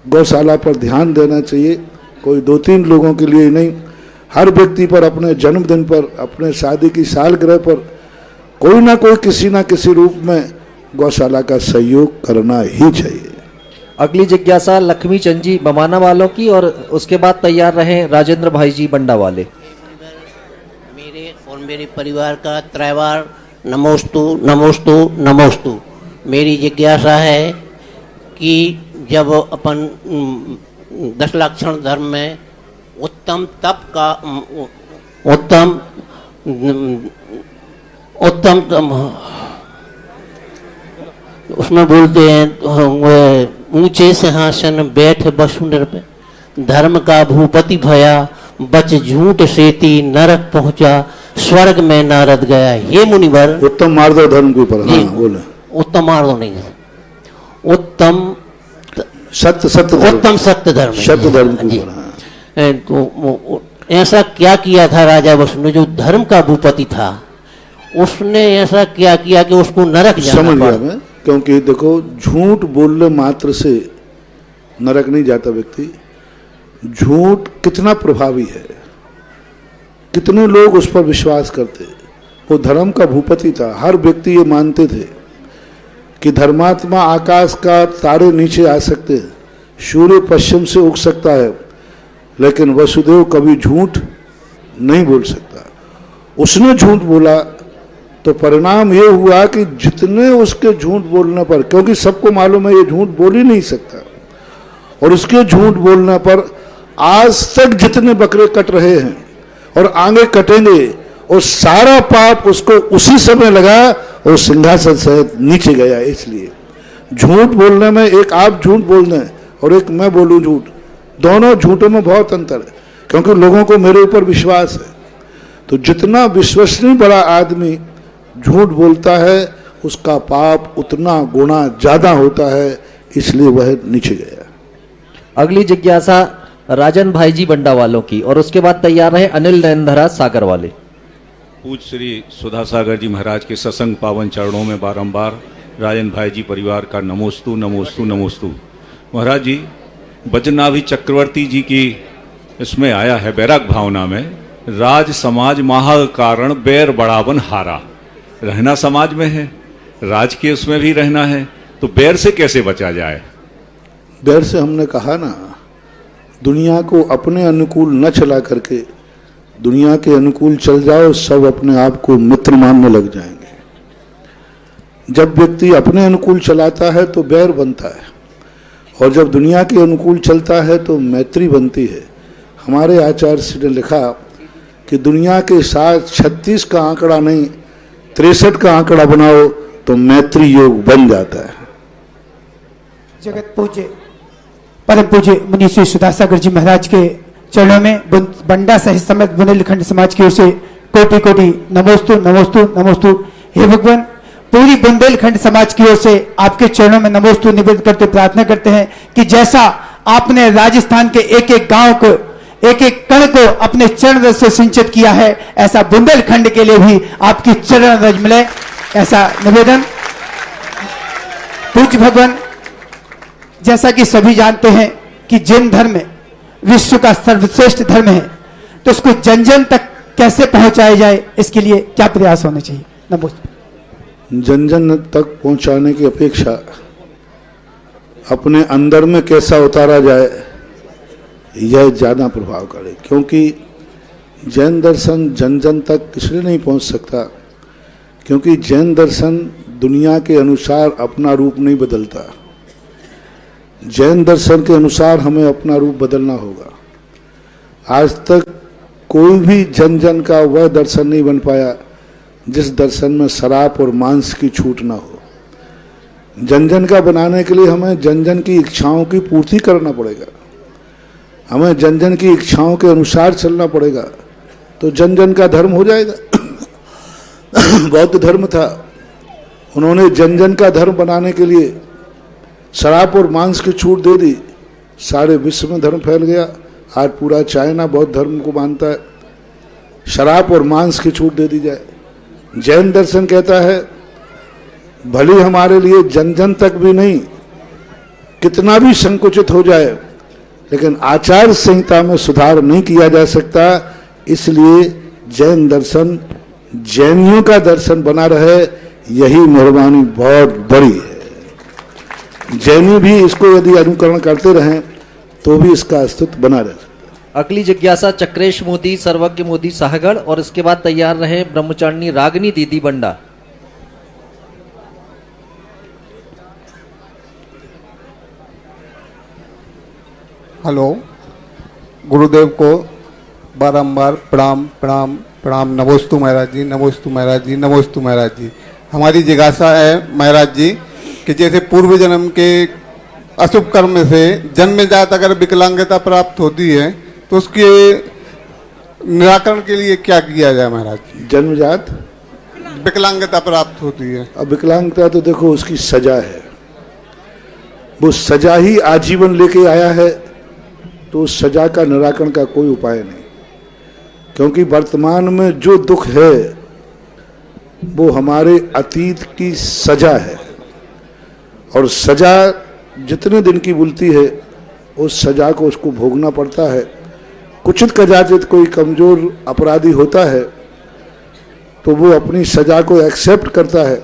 गौशाला पर ध्यान देना चाहिए। कोई 2-3 लोगों के लिए नहीं, हर व्यक्ति पर अपने जन्मदिन पर, अपने शादी की सालगिरह पर कोई ना कोई किसी ना किसी रूप में गौशाला का सहयोग करना ही चाहिए। अगली जिज्ञासा लक्ष्मी चंद जी बमाना वालों की, और उसके बाद तैयार रहे राजेंद्र भाई जी बंडा वाले। मेरे और मेरे परिवार का त्रैवार नमोस्तु नमोस्तु नमोस्तु। मेरी जिज्ञासा है कि जब अपन 10 लक्षण धर्म में उत्तम तप का उत्तम उसमें बोलते हैं ऊंचे सिंहासन बैठ वसुंधर पे, धर्म का भूपति भया बच झूठ सेती, नरक पहुंचा स्वर्ग में नारद गया। हे मुनिवर, उत्तम मार्ग धर्म के ऊपर बोले। उत्तम मार्ग नहीं, उत्तम सत्य उत्तम सत्य धर्म, सत्य धर्म जी। तो ऐसा क्या किया था राजा वसु ने, जो धर्म का भूपति था, उसने ऐसा क्या किया कि उसको नरक जाना समझ पड़ा? गया मैं, क्योंकि देखो झूठ बोलने मात्र से नरक नहीं जाता व्यक्ति। झूठ कितना प्रभावी है, कितने लोग उस पर विश्वास करते। वो धर्म का भूपति था, हर व्यक्ति ये मानते थे कि धर्मात्मा आकाश का तारे नीचे आ सकते हैं, सूर्य पश्चिम से उग सकता है, लेकिन वसुदेव कभी झूठ नहीं बोल सकता। उसने झूठ बोला तो परिणाम ये हुआ कि जितने उसके झूठ बोलने पर, क्योंकि सबको मालूम है ये झूठ बोल ही नहीं सकता, और उसके झूठ बोलने पर आज तक जितने बकरे कट रहे हैं और आगे कटेंगे, और सारा पाप उसको उसी समय लगा और सिंहासन सहित नीचे गया। इसलिए झूठ बोलने में, एक आप झूठ बोलने और एक मैं बोलूं झूठ, दोनों झूठों में बहुत अंतर है। क्योंकि लोगों को मेरे ऊपर विश्वास है। तो जितना विश्वसनीय बड़ा आदमी झूठ बोलता है उसका पाप उतना गुना ज्यादा होता है, इसलिए वह नीचे गया। अगली जिज्ञासा राजन भाई जी बंडा वालों की, और उसके बाद तैयार रहे अनिल नयनधरा सागर वाले। पूज श्री सुधा सागर जी महाराज के सत्संग पावन चरणों में बारंबार राजन भाई जी परिवार का नमोस्तु नमोस्तु नमोस्तु। महाराज जी, बजनाभि चक्रवर्ती जी की इसमें आया है बैराग भावना में, राज समाज महा कारण बैर बढ़ावन हारा। रहना समाज में है, राज के उसमें भी रहना है, तो बैर से कैसे बचा जाए? बैर से हमने कहा ना, दुनिया को अपने अनुकूल न चला करके दुनिया के अनुकूल चल जाओ, सब अपने आप को मित्र मानने लग जाएंगे। जब व्यक्ति अपने अनुकूल चलाता है तो बैर बनता है, और जब दुनिया के अनुकूल चलता है तो मैत्री बनती है। हमारे आचार्य श्री ने लिखा कि दुनिया के साथ 36 का आंकड़ा नहीं 63 का आंकड़ा बनाओ तो मैत्री योग बन जाता है। जगत पूज्य परम पूज्य मुनि श्री सुधासागर जी महाराज के चरणों में बंडा सहित समेत बुंदेलखंड समाज की ओर से कोटि कोटि नमोस्तु नमोस्तु नमोस्तु। हे भगवान, पूरी बुंदेलखंड समाज की ओर से आपके चरणों में नमोस्तु निवेदन करते प्रार्थना करते हैं कि जैसा आपने राजस्थान के एक एक गांव को, एक एक कण को अपने चरण रज से सिंचित किया है, ऐसा बुंदेलखंड के लिए भी आपकी चरण रज मिले, ऐसा निवेदन। पूज्य भगवान, जैसा कि सभी जानते हैं कि जैन धर्म विश्व का सर्वश्रेष्ठ धर्म है, तो उसको जन जन तक कैसे पहुंचाया जाए, इसके लिए क्या प्रयास होने चाहिए? नमस्ते। जन जन तक पहुंचाने की अपेक्षा अपने अंदर में कैसा उतारा जाए यह ज्यादा प्रभाव करे, क्योंकि जैन दर्शन जन जन तक इसलिए नहीं पहुंच सकता क्योंकि जैन दर्शन दुनिया के अनुसार अपना रूप नहीं बदलता। जैन दर्शन के अनुसार हमें अपना रूप बदलना होगा। आज तक कोई भी जन जन का वह दर्शन नहीं बन पाया जिस दर्शन में शराब और मांस की छूट ना हो। जन जन का बनाने के लिए हमें जन जन की इच्छाओं की पूर्ति करना पड़ेगा, हमें जन जन की इच्छाओं के अनुसार चलना पड़ेगा, तो जन जन का धर्म हो जाएगा। बौद्ध धर्म था, उन्होंने जन जन का धर्म बनाने के लिए शराब और मांस की छूट दे दी, सारे विश्व में धर्म फैल गया। आज पूरा चाइना बौद्ध धर्म को मानता है, शराब और मांस की छूट दे दी जाए। जैन दर्शन कहता है भले हमारे लिए जन जन तक भी नहीं, कितना भी संकुचित हो जाए, लेकिन आचार संहिता में सुधार नहीं किया जा सकता, इसलिए जैन दर्शन जैनियों का दर्शन बना रहे, यही मेहरबानी बहुत बड़ी है। जैनी भी इसको यदि अनुकरण करते रहें तो भी इसका अस्तित्व बना रहे। अगली जिज्ञासा चक्रेश मोदी सर्वज्ञ मोदी साहगढ़, और इसके बाद तैयार रहे ब्रह्मचारिणी रागिनी दीदी बंडा। हेलो, गुरुदेव को बारंबार प्रणाम प्रणाम प्रणाम। नमोस्तु महाराज जी, नमोस्तु महाराज जी, नमोस्तु महाराज जी। हमारी जिज्ञासा है महाराज जी कि जैसे पूर्व जन्म के अशुभ कर्म से जन्मजात अगर विकलांगता प्राप्त होती है तो उसके निराकरण के लिए क्या किया जाए महाराज जी? जन्मजात विकलांगता प्राप्त होती है। अब विकलांगता तो देखो उसकी सजा है, वो सजा ही आजीवन लेके आया है, तो उस सजा का निराकरण का कोई उपाय नहीं, क्योंकि वर्तमान में जो दुख है वो हमारे अतीत की सजा है, और सजा जितने दिन की बुलती है उस सजा को उसको भोगना पड़ता है। कुचित कदाचित कोई कमजोर अपराधी होता है तो वो अपनी सजा को एक्सेप्ट करता है,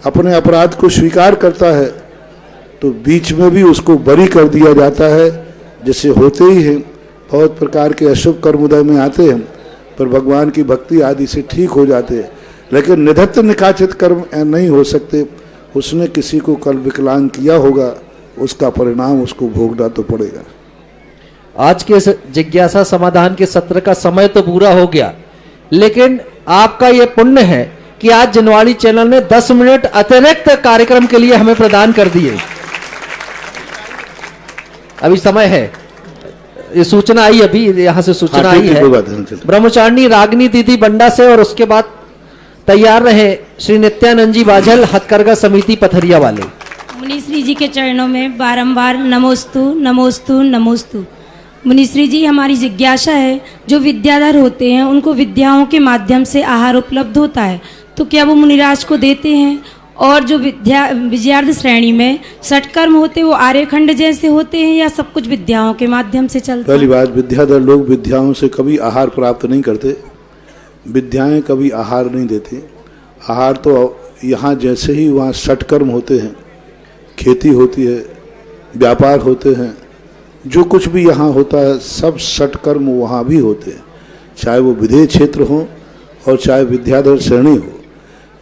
अपने अपराध को स्वीकार करता है, तो बीच में भी उसको बरी कर दिया जाता है। जैसे होते ही हैं बहुत प्रकार के अशुभ कर्म उदय में आते हैं, पर भगवान की भक्ति आदि से ठीक हो जाते हैं, लेकिन निधत्त निकाचित कर्म नहीं हो सकते। उसने किसी को कल विकलांग किया होगा, उसका परिणाम उसको भोगना तो पड़ेगा। आज के जिज्ञासा समाधान के सत्र का समय तो पूरा हो गया, लेकिन आपका यह पुण्य है कि आज जनवाणी चैनल ने 10 मिनट अतिरिक्त कार्यक्रम के लिए हमें प्रदान कर दिए। अभी समय है, ये सूचना आई अभी, यहाँ से सूचना हाँ, आई ठीक है, है। कोई बात नहीं, चलो। ब्रह्मचारिणी रागनी दीदी बंडा से, और उसके बाद तैयार रहे श्री नित्यानंद जी बाझल हथकरघा समिति पथरिया वाले। मुनिश्री जी के चरणों में बारंबार नमोस्तु नमोस्तु नमोस्तु। मुनिश्री जी, हमारी जिज्ञासा है, जो विद्याधर होते हैं उनको विद्याओं के माध्यम से आहार उपलब्ध होता है, तो क्या वो मुनिराज को देते हैं? और जो विद्यार्थ श्रेणी में षटकर्म होते हैं वो आर्यखंड जैसे होते हैं या सब कुछ विद्याओं के माध्यम से चलता है? पहली बात, विद्याधर लोग विद्याओं से कभी आहार प्राप्त नहीं करते, विद्याएं कभी आहार नहीं देती। आहार तो यहाँ जैसे ही वहाँ षटकर्म होते हैं, खेती होती है, व्यापार होते हैं, जो कुछ भी यहाँ होता है सब षटकर्म वहाँ भी होते हैं, चाहे वो विधेय क्षेत्र हो और चाहे विद्याधर श्रेणी हो।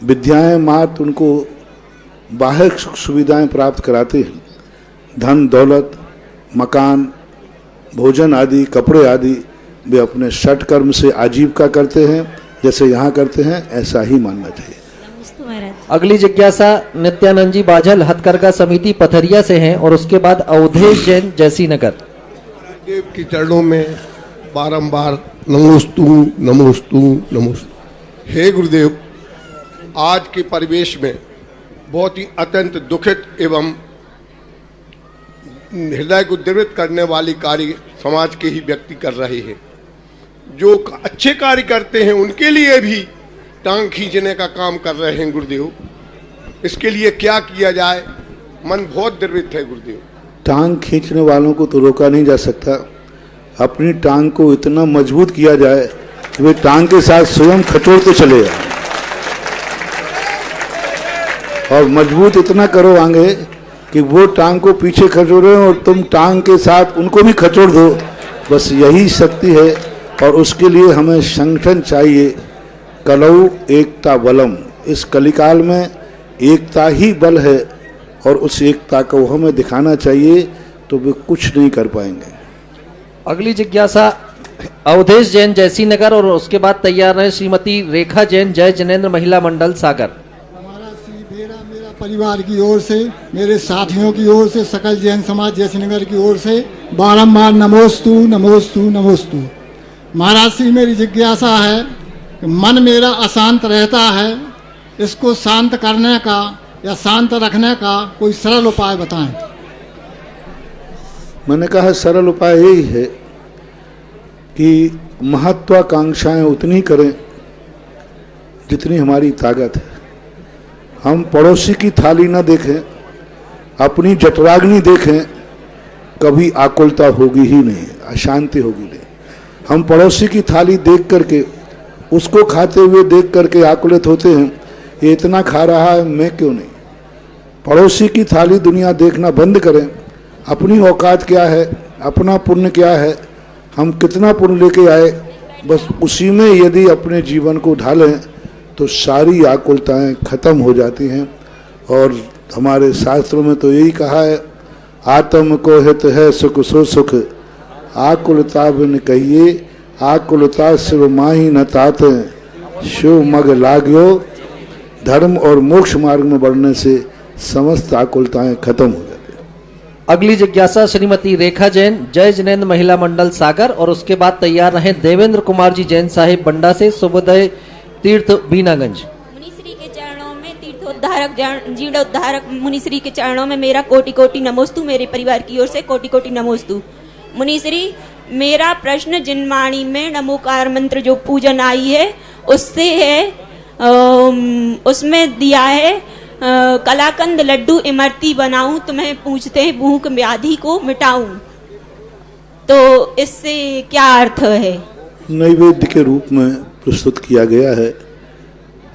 विद्याएं मात्र उनको बाह्य सुविधाएं प्राप्त कराते हैं, धन दौलत, मकान, भोजन आदि, कपड़े आदि वे अपने षटकर्म से आजीविका करते हैं, जैसे यहाँ करते हैं ऐसा ही मानना चाहिए। अगली जिज्ञासा नित्यानंद जी बाझल हथकरघा समिति पथरिया से हैं, और उसके बाद अवधेश जैन जैसी नगर। देव के चरणों में बारंबार नमोस्तु नमोस्तु नमोस्तु। हे गुरुदेव, आज के परिवेश में बहुत ही अत्यंत दुखित एवं हृदय को द्रवित करने वाली कार्य समाज के ही व्यक्ति कर रहे हैं। जो अच्छे कार्य करते हैं उनके लिए भी टांग खींचने का काम कर रहे हैं गुरुदेव। इसके लिए क्या किया जाए? मन बहुत द्रवित है गुरुदेव। टांग खींचने वालों को तो रोका नहीं जा सकता, अपनी टांग को इतना मजबूत किया जाए कि वे टांग के साथ स्वयं खचोड़ते चले जाए, और मजबूत इतना करो आगे कि वो टांग को पीछे खचोड़े और तुम टांग के साथ उनको भी खचोड़ दो। बस यही शक्ति है, और उसके लिए हमें संगठन चाहिए। कलौ एकता बलम। इस कलिकाल में एकता ही बल है, और उस एकता को हमें दिखाना चाहिए, तो वे कुछ नहीं कर पाएंगे। अगली जिज्ञासा अवधेश जैन जैसी नगर, और उसके बाद तैयार रहे श्रीमती रेखा जैन जय जनेन्द्र महिला मंडल सागर। मेरा परिवार की ओर से, मेरे साथियों की ओर से, सकल जैन समाज जैसी नगर की ओर से बारंबार नमोस्तु नमोस्तु नमोस्तु। महाराज श्री, मेरी जिज्ञासा है कि मन मेरा अशांत रहता है, इसको शांत करने का या शांत रखने का कोई सरल उपाय बताएं। मैंने कहा सरल उपाय यही है कि महत्वाकांक्षाएं उतनी करें जितनी हमारी ताकत है। हम पड़ोसी की थाली न देखें, अपनी जठराग्नि देखें, कभी आकुलता होगी ही नहीं, अशांति होगी नहीं। हम पड़ोसी की थाली देख करके, उसको खाते हुए देख करके आकुलित होते हैं, ये इतना खा रहा है, मैं क्यों नहीं। पड़ोसी की थाली दुनिया देखना बंद करें। अपनी औकात क्या है, अपना पुण्य क्या है, हम कितना पुण्य लेके आए, बस उसी में यदि अपने जीवन को ढालें तो सारी आकुलताएं खत्म हो जाती हैं। और हमारे शास्त्रों में तो यही कहा है, आत्म को हित है सुख सो सुख, आकुलता बिन कहिए, आकुलता शिव माही न तात, शिव मग लाग्यो। धर्म और मोक्ष मार्ग में बढ़ने से समस्त आकुलताएं खत्म हो जाती हैं। अगली जिज्ञासा श्रीमती रेखा जैन जय जनेन्द्र महिला मंडल सागर, और उसके बाद तैयार रहे देवेंद्र कुमार जी जैन साहिब बंडा से, शुभोदय तीर्थ बीनागंज। मुनिश्री के चरणों में तीर्थोद्धारक जीर्णोद्धारक मुनिश्री के चरणों में मेरा कोटि कोटि नमोस्तु। मेरे परिवार की ओर से कोटि कोटि नमोस्तु। मुनिश्री, मेरा प्रश्न जिनवाणी में नमोकार मंत्र जो पूजन आई है उससे है, उसमें दिया है कलाकंद लड्डू इमरती बनाऊं, तुम्हें पूछते हैं भूख व्याधि को मिटाऊं, तो इससे क्या अर्थ है? नैवेद्य के रूप में प्रस्तुत किया गया है।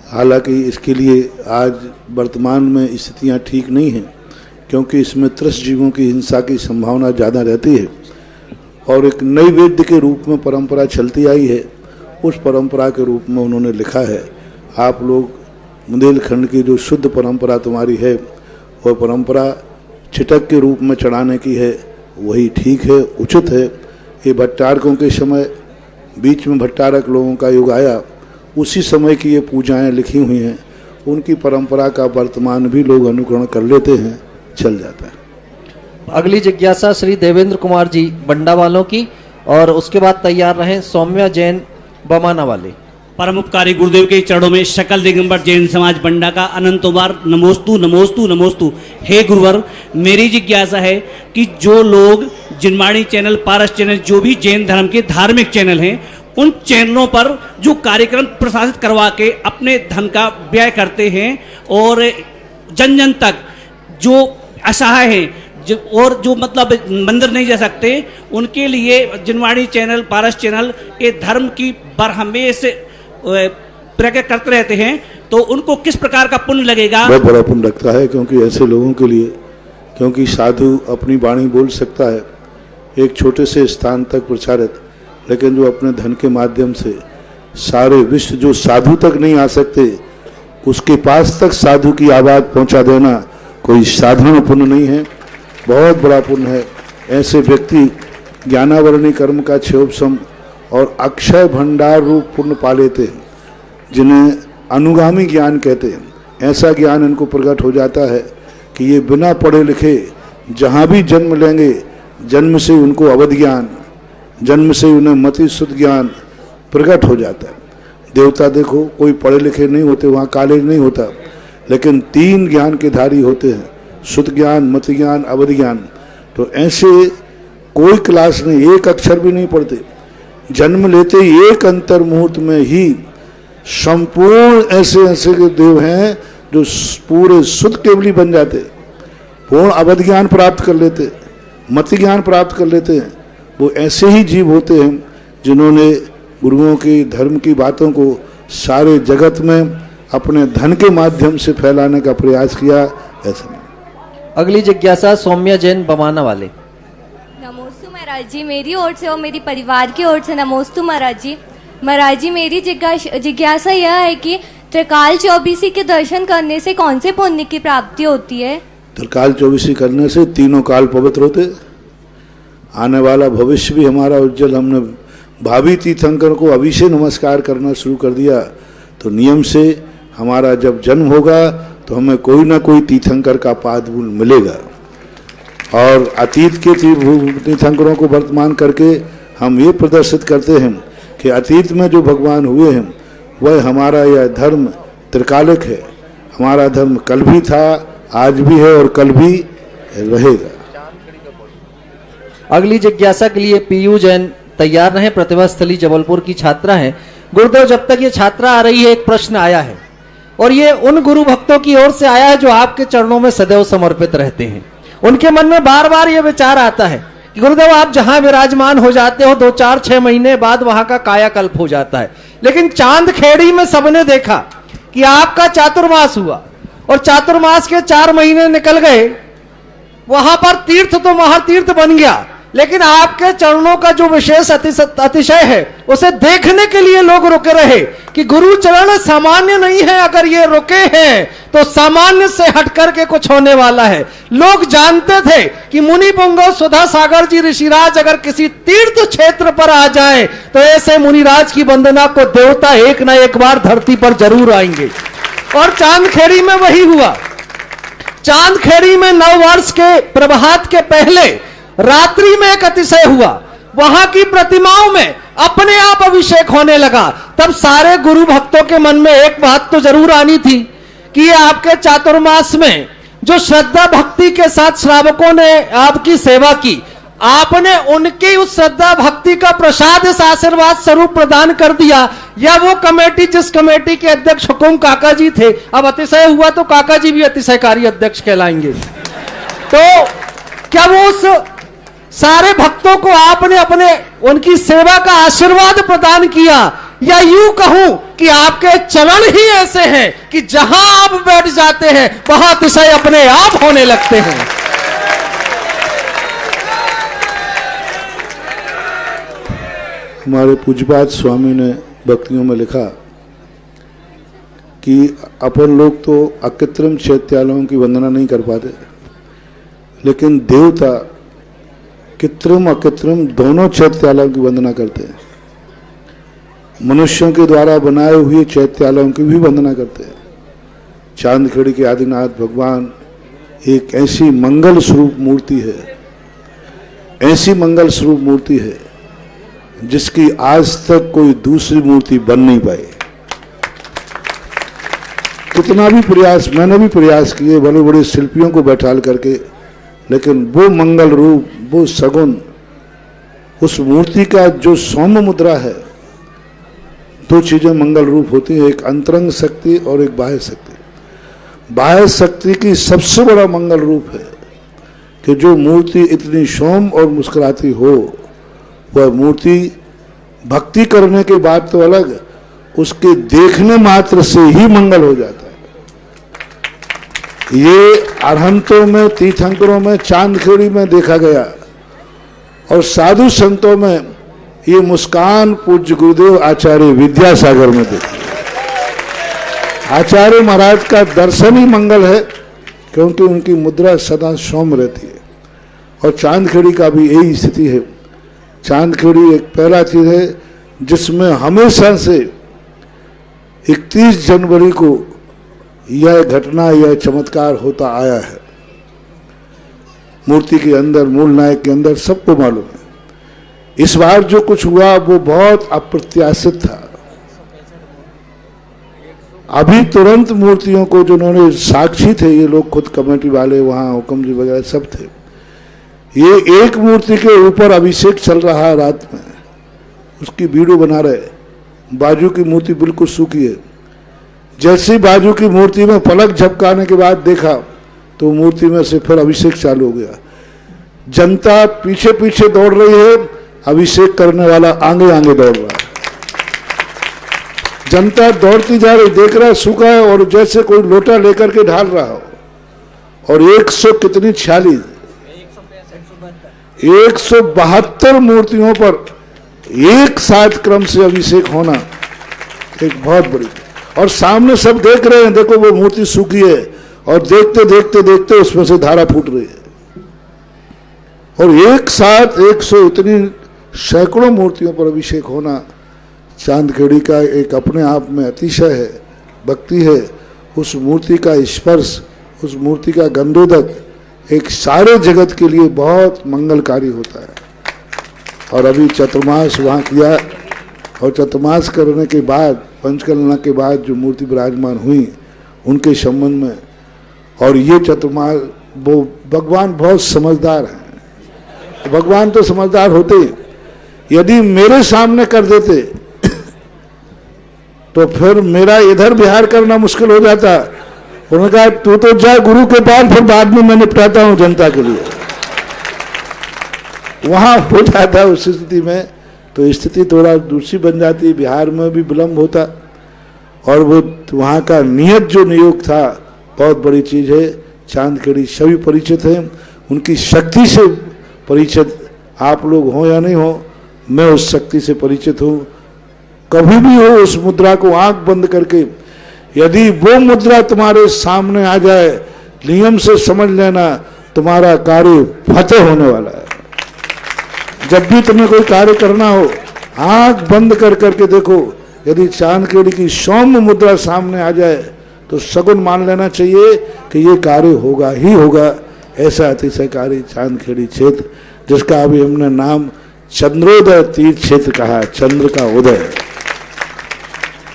हालांकि इसके लिए आज वर्तमान में स्थितियां ठीक नहीं हैं, क्योंकि इसमें त्रस्त जीवों की हिंसा की संभावना ज़्यादा रहती है, और एक नैवेद्य के रूप में परंपरा चलती आई है। उस परंपरा के रूप में उन्होंने लिखा है, आप लोग बुंदेलखंड की जो शुद्ध परंपरा तुम्हारी है, वह परंपरा छिटक के रूप में चढ़ाने की है, वही ठीक है, उचित है। ये भट्टारकों के समय, बीच में भट्टारक लोगों का युग आया, उसी समय की ये पूजाएं लिखी हुई हैं। उनकी परंपरा का वर्तमान भी लोग अनुकरण कर लेते हैं, चल जाता है। अगली जिज्ञासा श्री देवेंद्र कुमार जी बंडा वालों की, और उसके बाद तैयार रहें सौम्या जैन बमाना वाले। परम उपकारी गुरुदेव के चरणों में शकल दिगंबर जैन समाज बंडा का अनंतोबार नमोस्तु नमोस्तु नमोस्तु। हे गुरुवर, मेरी जिज्ञासा है कि जो लोग जिनवाणी चैनल, पारस चैनल, जो भी जैन धर्म के धार्मिक चैनल हैं, उन चैनलों पर जो कार्यक्रम प्रसारित करवा के अपने धन का व्यय करते हैं और जन जन तक जो असहाय हैं और जो मतलब मंदिर नहीं जा सकते, उनके लिए जिनवाणी चैनल, पारस चैनल ये धर्म की बरहमेश प्रकट करते रहते हैं, तो उनको किस प्रकार का पुण्य लगेगा? बहुत बड़ा पुण्य लगता है, क्योंकि ऐसे लोगों के लिए, क्योंकि साधु अपनी वाणी बोल सकता है एक छोटे से स्थान तक प्रचारित, लेकिन जो अपने धन के माध्यम से सारे विश्व जो साधु तक नहीं आ सकते उसके पास तक साधु की आवाज़ पहुंचा देना कोई साधारण पुण्य नहीं है, बहुत बड़ा पुण्य है। ऐसे व्यक्ति ज्ञानावरणी कर्म का क्षयोपशम और अक्षय भंडार रूप पुण्य पा लेते हैं, जिन्हें अनुगामी ज्ञान कहते हैं। ऐसा ज्ञान इनको प्रकट हो जाता है कि ये बिना पढ़े लिखे जहाँ भी जन्म लेंगे, जन्म से उनको अवध ज्ञान, जन्म से उन्हें मति शुद्ध ज्ञान प्रकट हो जाता है। देवता देखो, कोई पढ़े लिखे नहीं होते, वहाँ कॉलेज नहीं होता, लेकिन 3 ज्ञान के धारी होते हैं, शुद्ध ज्ञान, मति ज्ञान, अवध ज्ञान। तो ऐसे कोई क्लास नहीं, एक अक्षर भी नहीं पढ़ते, जन्म लेते ही एक अंतर मुहूर्त में ही संपूर्ण ऐसे ऐसे के देव हैं जो पूरे शुद्ध केवली बन जाते, पूर्ण अवध ज्ञान प्राप्त कर लेते, मति ज्ञान प्राप्त कर लेते हैं। वो ऐसे ही जीव होते हैं जिन्होंने गुरुओं की धर्म की बातों को सारे जगत में अपने धन के माध्यम से फैलाने का प्रयास किया। ऐसा अगली जिज्ञासा सौम्या जैन बमाना वाले। नमोस्तु महाराज जी, मेरी ओर से और मेरी परिवार की ओर से नमोस्तु महाराज जी। महाराज जी, मेरी जिज्ञासा यह है कि त्रिकाल चौबीसी के दर्शन करने से कौन से पुण्य की प्राप्ति होती है? त्रिकाल चौबीसी करने से तीनों काल पवित्र होते, आने वाला भविष्य भी हमारा उज्जवल। हमने भावी तीर्थंकर को अभी से नमस्कार करना शुरू कर दिया, तो नियम से हमारा जब जन्म होगा तो हमें कोई ना कोई तीर्थंकर का पादमूल मिलेगा। और अतीत के तीर्थंकरों को वर्तमान करके हम ये प्रदर्शित करते हैं कि अतीत में जो भगवान हुए हैं वह हमारा यह धर्म त्रिकालिक है। हमारा धर्म कल भी था, आज भी है और कल भी रहेगा। अगली जिज्ञासा के लिए पीयू जैन तैयार रहे, प्रतिभा स्थली जबलपुर की छात्रा है। गुरुदेव, जब तक ये छात्रा आ रही है एक प्रश्न आया है, और ये उन गुरु भक्तों की ओर से आया है जो आपके चरणों में सदैव समर्पित रहते हैं। उनके मन में बार बार ये विचार आता है कि गुरुदेव आप जहां विराजमान हो जाते हो 2-4-6 महीने बाद वहां का कायाकल्प हो जाता है, लेकिन चांद खेड़ी में सबने देखा कि आपका चातुर्मास हुआ और चातुर्मास के 4 महीने निकल गए, वहां पर तीर्थ तो महातीर्थ बन गया, लेकिन आपके चरणों का जो विशेष अतिशय है उसे देखने के लिए लोग रुके रहे कि गुरु चरण सामान्य नहीं है, अगर ये रुके हैं तो सामान्य से हटकर के कुछ होने वाला है। लोग जानते थे कि मुनि पुंगव सुधा सागर जी ऋषिराज अगर किसी तीर्थ क्षेत्र पर आ जाएं तो ऐसे मुनिराज की वंदना को देवता एक ना एक बार धरती पर जरूर आएंगे, और चांदखेड़ी में वही हुआ। चांदखेड़ी में नववर्ष के प्रभात के पहले रात्रि में एक अतिशय हुआ, वहां की प्रतिमाओं में अपने आप अभिषेक होने लगा। तब सारे गुरु भक्तों के मन में एक बात तो जरूर आनी थी कि आपके चातुर्मास में जो श्रद्धा भक्ति के साथ श्रावकों ने आपकी सेवा की, आपने उनकी उस श्रद्धा भक्ति का प्रसाद इस आशीर्वाद स्वरूप प्रदान कर दिया, या वो कमेटी जिस कमेटी के अध्यक्ष हुकुम काका जी थे, अब अतिशय हुआ तो काका जी भी अतिशयकारी अध्यक्ष कहलाएंगे। तो क्या वो उस सारे भक्तों को आपने अपने उनकी सेवा का आशीर्वाद प्रदान किया, या यूं कहूं कि आपके चरण ही ऐसे हैं कि जहां आप बैठ जाते हैं वहां अतिशय अपने आप होने लगते हैं? हमारे पूज्यपाद स्वामी ने भक्तियों में लिखा कि अपन लोग तो अकृत्रिम चैत्यालयों की वंदना नहीं कर पाते, लेकिन देवता कृत्रिम अकृत्रिम दोनों चैत्यालयों की वंदना करते हैं। मनुष्यों के द्वारा बनाए हुए चैत्यालयों की भी वंदना करते हैं। चांदखेड़ी के आदिनाथ भगवान एक ऐसी मंगल स्वरूप मूर्ति है, ऐसी मंगल स्वरूप मूर्ति है जिसकी आज तक कोई दूसरी मूर्ति बन नहीं पाई। कितना भी प्रयास, मैंने भी प्रयास किए बड़े बड़े शिल्पियों को बैठाल करके, लेकिन वो मंगल रूप, वो सगुन, उस मूर्ति का जो सौम्य मुद्रा है, दो चीजें मंगल रूप होती हैं, एक अंतरंग शक्ति और एक बाह्य शक्ति। बाह्य शक्ति की सबसे बड़ा मंगल रूप है कि जो मूर्ति इतनी सौम्य और मुस्कुराती हो, वह मूर्ति भक्ति करने के बाद तो अलग, उसके देखने मात्र से ही मंगल हो जाता है। ये अरहंतों में, तीर्थंकरों में, चांदखेड़ी में देखा गया और साधु संतों में ये मुस्कान पूज्य गुरुदेव आचार्य विद्यासागर में देखी। आचार्य महाराज का दर्शन ही मंगल है, क्योंकि उनकी मुद्रा सदा सौम्य रहती है। और चांदखेड़ी का भी यही स्थिति है। चांदखेड़ी एक पहला चीज है जिसमें हमेशा से 31 जनवरी को यह घटना, यह चमत्कार होता आया है। मूर्ति के अंदर, मूल नायक के अंदर सबको मालूम है। इस बार जो कुछ हुआ वो बहुत अप्रत्याशित था। अभी तुरंत मूर्तियों को, जिन्होंने साक्षी थे, ये लोग खुद कमेटी वाले, वहां हुक्म जी वगैरह सब थे, ये एक मूर्ति के ऊपर अभिषेक चल रहा है रात में, उसकी वीडियो बना रहे। बाजू की मूर्ति बिल्कुल सूखी है। जैसी बाजू की मूर्ति में पलक झपकाने के बाद देखा तो मूर्ति में से फिर अभिषेक चालू हो गया। जनता पीछे पीछे दौड़ रही है, अभिषेक करने वाला आगे आगे दौड़ रहा है। जनता दौड़ती जा रही, देख रहा है सूखा है, और जैसे कोई लोटा लेकर के ढाल रहा हो। और 172 मूर्तियों पर एक साथ क्रम से अभिषेक होना एक बहुत बड़ी, और सामने सब देख रहे हैं, देखो वो मूर्ति सूखी है, और देखते देखते देखते उसमें से धारा फूट रही है। और एक साथ 100 इतनी सैकड़ों मूर्तियों पर अभिषेक होना चांदखेड़ी का एक अपने आप में अतिशय है, भक्ति है। उस मूर्ति का स्पर्श, उस मूर्ति का गंधोदक एक सारे जगत के लिए बहुत मंगलकारी होता है। और अभी चतुर्मास वहाँ किया, और चतुर्मास करने के बाद, पंचकलना के बाद जो मूर्ति विराजमान हुई उनके संबंध में, और ये चतुर्मास, वो भगवान बहुत समझदार हैं। भगवान तो समझदार होते ही, यदि मेरे सामने कर देते तो फिर मेरा इधर बिहार करना मुश्किल हो जाता। उन्होंने कहा तू तो जा गुरु के पास, फिर बाद में मैं निपटाता हूं जनता के लिए। वहां हो जाता उस स्थिति में, तो स्थिति थोड़ा दूसरी बन जाती। बिहार में भी विलम्ब होता, और वो वहाँ का नियत जो नियोग था बहुत बड़ी चीज है। चांदखेड़ी सभी परिचित हैं, उनकी शक्ति से परिचित आप लोग हो या नहीं हो, मैं उस शक्ति से परिचित हूँ। कभी भी हो उस मुद्रा को आंख बंद करके, यदि वो मुद्रा तुम्हारे सामने आ जाए, नियम से समझ लेना तुम्हारा कार्य फतेह होने वाला है। जब भी तुम्हें कोई कार्य करना हो, आंख बंद कर करके देखो, यदि चांदखेड़ी की सौम्य मुद्रा सामने आ जाए तो सगुन मान लेना चाहिए कि ये कार्य होगा ही होगा। ऐसा अतिशयकारी चांदखेड़ी क्षेत्र, जिसका अभी हमने नाम चंद्रोदय तीर्थ क्षेत्र कहा, चंद्र का उदय।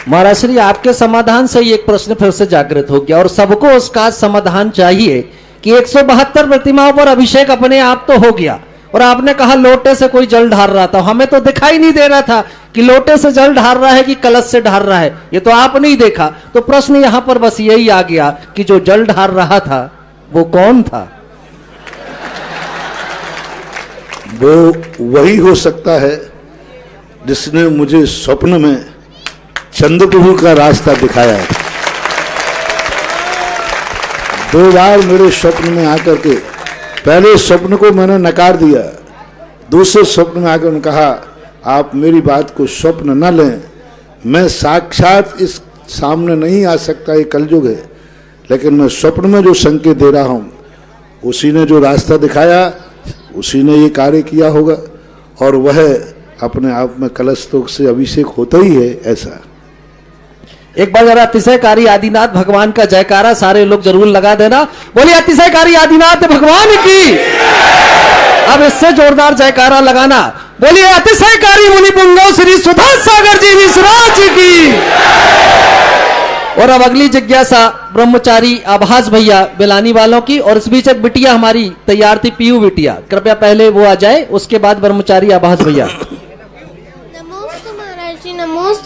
महाराज श्री, आपके समाधान से ही एक प्रश्न फिर से जागृत हो गया, और सबको उसका समाधान चाहिए कि 172 प्रतिमाओं पर अभिषेक अपने आप तो हो गया, और आपने कहा लोटे से कोई जल ढार रहा था। हमें तो दिखाई नहीं दे रहा था कि लोटे से जल ढार रहा है कि कलश से ढार रहा है, ये तो आप नहीं देखा। तो प्रश्न यहां पर बस यही आ गया कि जो जल ढार रहा था वो कौन था? वो वही हो सकता है जिसने मुझे स्वप्न में चंद्रप्रभु का रास्ता दिखाया है। 2 बार मेरे स्वप्न में आकर के, पहले स्वप्न को मैंने नकार दिया, दूसरे स्वप्न में आकर उन्होंने कहा आप मेरी बात को स्वप्न न लें, मैं साक्षात इस सामने नहीं आ सकता, ये कलयुग है, लेकिन मैं स्वप्न में जो संकेत दे रहा हूं उसी ने जो रास्ता दिखाया, उसी ने ये कार्य किया होगा, और वह अपने आप में कलश तो से अभिषेक होता ही है। ऐसा एक बार जरा अतिशयकारी आदिनाथ भगवान का जयकारा सारे लोग जरूर लगा देना। बोलिए अतिशयकारी आदिनाथ भगवान की। अब इससे जोरदार जयकारा लगाना बोलिए अतिशयकारी मुनि पुंगव श्री सुधा सागर जी विश्राम जी की। और अब अगली जिज्ञासा ब्रह्मचारी आभास भैया बेलानी वालों की, और इस बीच एक बिटिया हमारी तैयार थी, पीयू बिटिया, कृपया पहले वो आ जाए, उसके बाद ब्रह्मचारी आभास भैया। नमोस्तु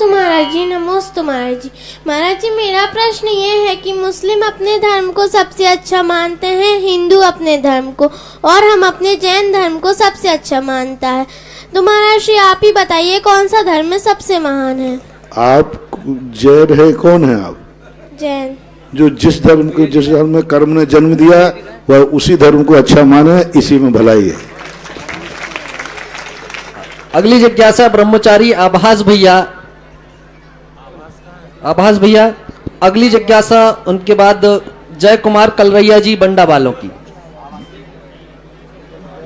महाराज जी, नमोस्तु महाराज जी। महाराज जी, मेरा प्रश्न ये है कि मुस्लिम अपने धर्म को सबसे अच्छा मानते हैं, हिंदू अपने धर्म को, और हम अपने जैन धर्म को सबसे अच्छा मानता है। तो महाराज जी आप ही बताइए कौन सा धर्म में सबसे महान है? आप जैन है, कौन है आप? जैन। जो जिस धर्म में कर्म ने जन्म दिया वह उसी धर्म को अच्छा माने, इसी में भलाई है। अगली जिज्ञासा ब्रह्मचारी आभास भैया। आभास भैया अगली जिज्ञासा, उनके बाद जय कुमार कलरैया जी बंडा वालों की।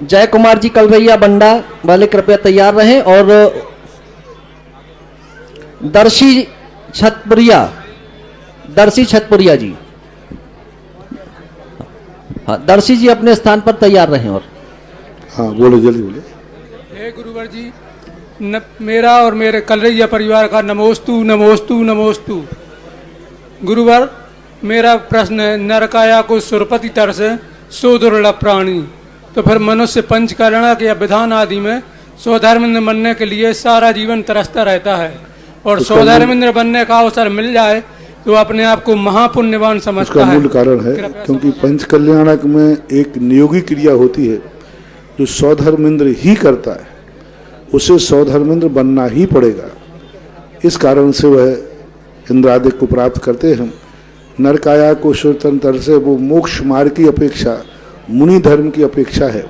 जय कुमार जी कलरैया बंडा वाले कृपया तैयार रहें, और दर्शी छतपुरिया जी, हाँ दर्शी जी अपने स्थान पर तैयार रहें। और हाँ बोले, जल्दी बोले। हे गुरुवर जी, मेरा और मेरे कलरैया परिवार का नमोस्तु नमोस्तु नमोस्तु। गुरुवर, मेरा प्रश्न है, नरकाया को सुरपति तरस सो दुर्लभ प्राणी, तो फिर मनुष्य पंचकरण या विधान आदि में स्वधर्मेंद्र बनने के लिए सारा जीवन तरसता रहता है, और स्वधर्मेंद्र बनने का अवसर मिल जाए तो अपने आप को महापुण्यवान समझता है। मूल कारण है क्योंकि पंच कल्याणक में एक नियोगी क्रिया होती है जो स्वधर्मेंद्र ही करता है, उसे स्वधर्मेंद्र बनना ही पड़ेगा। इस कारण से वह इंद्रादिक को प्राप्त करते हैं। नरकाया को स्वतंत्र से वो मोक्ष मार्ग की अपेक्षा, मुनि धर्म की अपेक्षा है।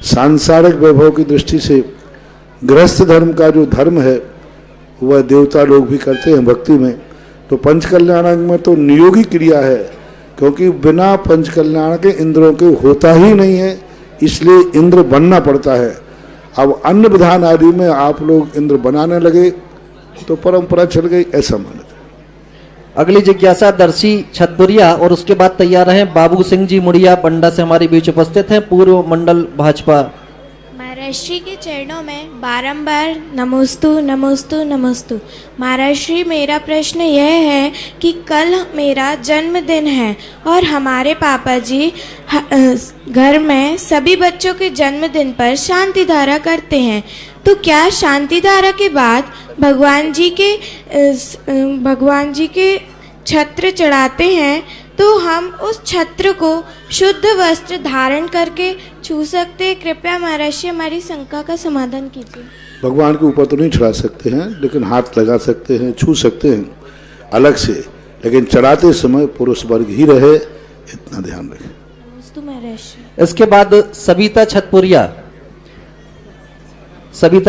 सांसारिक वैभव की दृष्टि से गृहस्थ धर्म का जो धर्म है वह देवता लोग भी करते हैं भक्ति में। तो पंच कल्याणक में तो नियोगी क्रिया है, क्योंकि बिना पंच कल्याण के इंद्रों के होता ही नहीं है, इसलिए इंद्र बनना पड़ता है। अब अन्य विधान आदि में आप लोग इंद्र बनाने लगे तो परंपरा चल गई, ऐसा मानते। अगली जिज्ञासा दर्शी छतपुरिया, और उसके बाद तैयार हैं बाबू सिंह जी मुड़िया पंडा से हमारे बीच उपस्थित हैं, पूर्व मंडल भाजपा। महाराज श्री के चरणों में बारंबार नमोस्तु नमोस्तु नमोस्तु। महाराज श्री, मेरा प्रश्न यह है कि कल मेरा जन्मदिन है और हमारे पापा जी घर में सभी बच्चों के जन्मदिन पर शांति धारा करते हैं। तो क्या शांति धारा के बाद भगवान जी के छत्र चढ़ाते हैं तो हम उस छत्र को शुद्ध वस्त्र धारण करके छू सकते? कृपया महाराज जी हमारी शंका का समाधान कीजिए। भगवान के ऊपर तो नहीं चढ़ा सकते हैं, लेकिन हाथ लगा सकते हैं, छू सकते हैं अलग से, लेकिन चढ़ाते समय पुरुष वर्ग ही रहे, इतना ध्यान रखें। इसके बाद सविता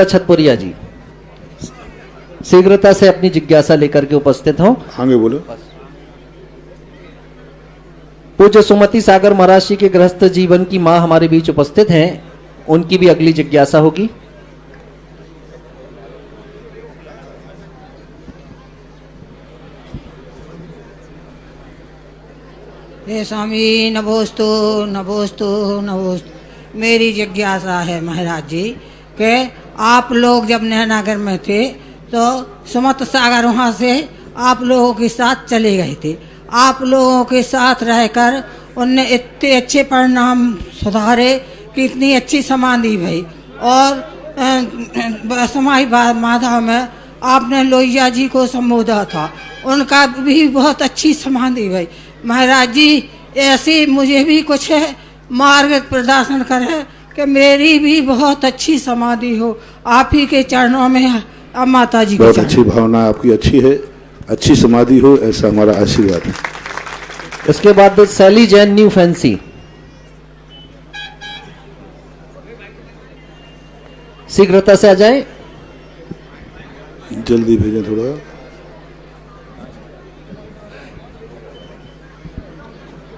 छतपुरिया जी शीघ्रता से अपनी जिज्ञासा लेकर के उपस्थित हों। आगे बोलो। पूज्य सुमति सागर महाराज जी के गृहस्थ जीवन की मां हमारे बीच उपस्थित हैं, उनकी भी अगली जिज्ञासा होगी। हे स्वामी, नमोस्तु नमोस्तु नमोस्तु। मेरी जिज्ञासा है महाराज जी कि आप लोग जब नैनागर में थे तो सुमत सागर वहाँ से आप लोगों के साथ चले गए थे। आप लोगों के साथ रहकर उनने इतने अच्छे परिणाम सुधारे कि इतनी अच्छी समाधि भई, और समाई माधव में आपने लोहिया जी को संबोधा था, उनका भी बहुत अच्छी समाधि भई। महाराज जी, ऐसे मुझे भी कुछ मार्ग प्रदर्शन करें कि मेरी भी बहुत अच्छी समाधि हो। आप ही के चरणों में माता जी बहुत अच्छी भावना आपकी अच्छी है, अच्छी समाधि हो, ऐसा हमारा आशीर्वाद है। इसके बाद सैली जैन न्यू फैंसी, शीघ्रता से आ जाए, जल्दी भेजें थोड़ा।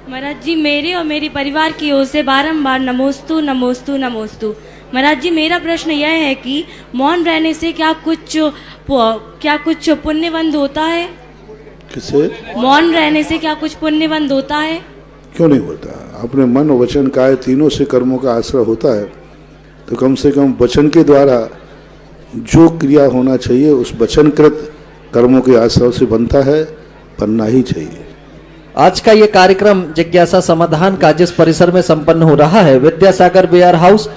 महाराज जी, मेरे और मेरी परिवार की ओर से बारंबार नमोस्तु नमोस्तु नमोस्तु। महाराज जी, मेरा प्रश्न यह है कि मौन रहने से क्या कुछ पुण्यवंत होता है? किसे? मौन रहने से क्या कुछ पुण्यवंत होता है? क्यों नहीं होता? अपने मन, वचन, काया तीनों से कर्मों का आश्रय होता है, तो कम से कम वचन के द्वारा जो क्रिया होना चाहिए उस वचनकृत कर्मों के आश्रय से बनता है, बनना ही चाहिए। आज का ये कार्यक्रम जिज्ञासा समाधान का जिस परिसर में संपन्न हो रहा है, विद्यासागर वेयर हाउस,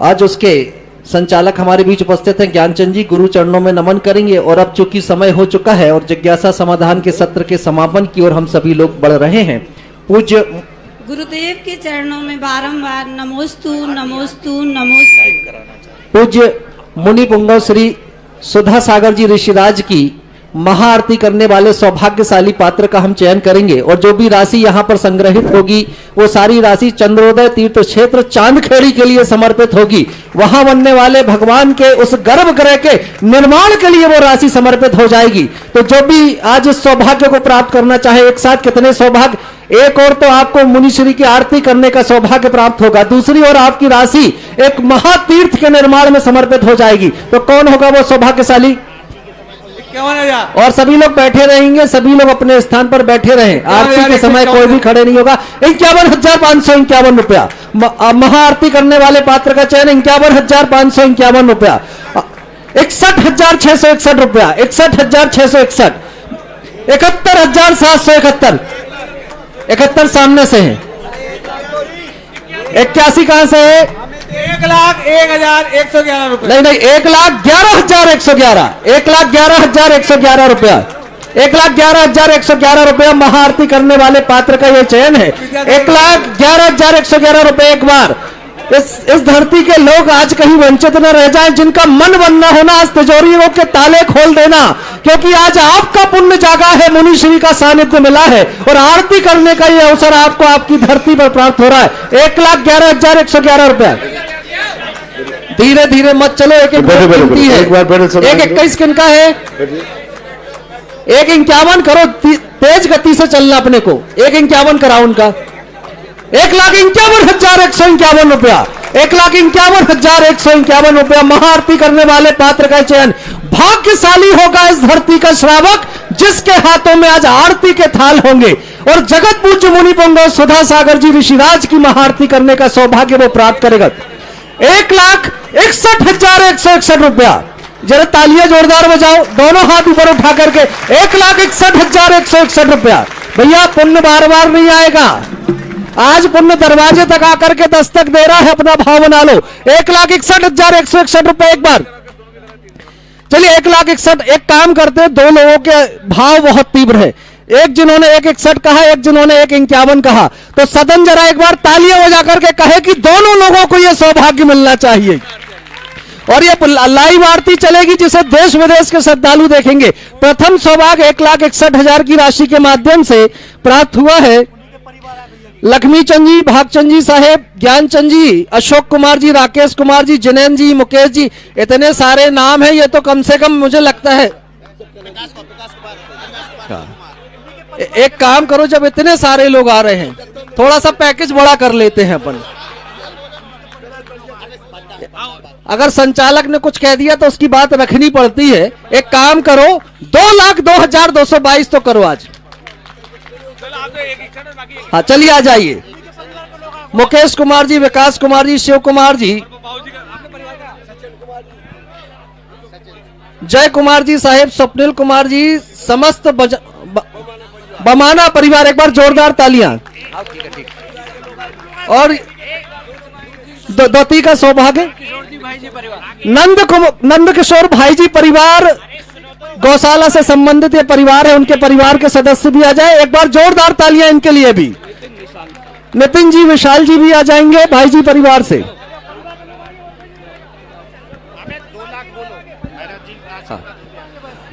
आज उसके संचालक हमारे बीच उपस्थित हैं ज्ञानचंद जी। गुरु चरणों में नमन करेंगे और अब चूंकि समय हो चुका है और जिज्ञासा समाधान के सत्र के समापन की ओर हम सभी लोग बढ़ रहे हैं। पूज्य गुरुदेव के चरणों में बारंबार नमोस्तु नमोस्तु नमोस्तु। पूज्य मुनि पुंगव श्री सुधा सागर जी ऋषिराज की महाआरती करने वाले सौभाग्यशाली पात्र का हम चयन करेंगे और जो भी राशि यहाँ पर संग्रहित होगी वो सारी राशि चंद्रोदय तीर्थ क्षेत्र चांदखेड़ी के लिए समर्पित होगी। वहां बनने वाले भगवान के उस गर्भगृह के निर्माण के लिए वो राशि समर्पित हो जाएगी। तो जो भी आज इस सौभाग्य को प्राप्त करना चाहे, एक साथ कितने सौभाग्य, एक और तो आपको मुनिश्री की आरती करने का सौभाग्य प्राप्त होगा, दूसरी ओर आपकी राशि एक महातीर्थ के निर्माण में समर्पित हो जाएगी। तो कौन होगा वो सौभाग्यशाली? और सभी लोग बैठे रहेंगे, सभी लोग अपने स्थान पर बैठे रहें। आरती के समय कोई भी खड़े नहीं होगा। 51,551 रुपया महाआरती करने वाले पात्र का चयन 51,551 रुपया, 61,661 रुपया, 61,661, 71,771, 71 सामने से है, 81 कहां से है? 1,01,111 रुपए। नहीं, 1,11,111, 1,11,111 रुपया, 1,11,111 रुपया महाआरती करने वाले पात्र का यह चयन है। 1,11,111 रुपए एक बार। इस धरती के लोग आज कहीं वंचित न रह जाएं, जिनका मन बनना होना आज तिजोरियों के ताले खोल देना, क्योंकि आज आपका पुण्य जागा है, मुनिश्री का सानिध्य मिला है और आरती करने का ये अवसर आपको आपकी धरती पर प्राप्त हो रहा है। 1,11,111 रुपया। धीरे धीरे मत चलो, एक एक है, एक 21 किनका है, 1,51 करो, तेज गति से चलना अपने को, 1,51 कराओ उनका। 1,51,151 रुपया, 1,51,151 रुपया महाआरती करने वाले पात्र का चयन। भाग्यशाली होगा इस धरती का श्रावक जिसके हाथों में आज आरती के थाल होंगे और जगत पूज्य मुनि पुंगव सुधा सागर जी ऋषिराज की महाआरती करने का सौभाग्य वो प्राप्त करेगा। 1,61,161 रुपया। जरा तालियां जोरदार बजाओ, दोनों हाथ ऊपर उठा करके। 1,61,161 रुपया। भैया पुण्य बार बार नहीं आएगा, आज पुण्य दरवाजे तक आकर के दस्तक दे रहा है, अपना भाव बना लो। 1,61,161 रुपए एक बार। चलिए 1,61,000। एक काम करते हैं, दो लोगों के भाव बहुत तीव्र है, एक जिन्होंने 1,61 कहा, एक जिन्होंने 1,51 कहा, तो सदन जरा एक बार तालियां बजा करके कहे कि दोनों लोगों को यह सौभाग्य मिलना चाहिए। और ये लाइव आरती चलेगी जिसे देश विदेश के श्रद्धालु देखेंगे। प्रथम सौभाग्य 1,61,000 की राशि के माध्यम से प्राप्त हुआ है लक्ष्मी चंद जी, भागचंद जी साहेब, ज्ञानचंद जी, अशोक कुमार जी, राकेश कुमार जी, जिनेन जी, मुकेश जी। इतने सारे नाम हैं, ये तो कम से कम मुझे लगता है। एक काम करो, जब इतने सारे लोग आ रहे हैं थोड़ा सा पैकेज बड़ा कर लेते हैं अपन। अगर संचालक ने कुछ कह दिया तो उसकी बात रखनी पड़ती है। एक काम करो, 2,02,222 तो करो आज। हाँ चलिए आ जाइए। मुकेश कुमार जी, विकास कुमार जी, शिव कुमार जी, जय कुमार जी साहेब, स्वप्निल कुमार जी, समस्त बमाना परिवार, एक बार जोरदार तालियां। और दोती का सौभाग्य नंद किशोर भाई जी परिवार, गौशाला से संबंधित ये परिवार है, उनके परिवार के सदस्य भी आ जाए। एक बार जोरदार तालियां इनके लिए भी। नितिन जी, विशाल जी भी आ जाएंगे भाई जी परिवार से।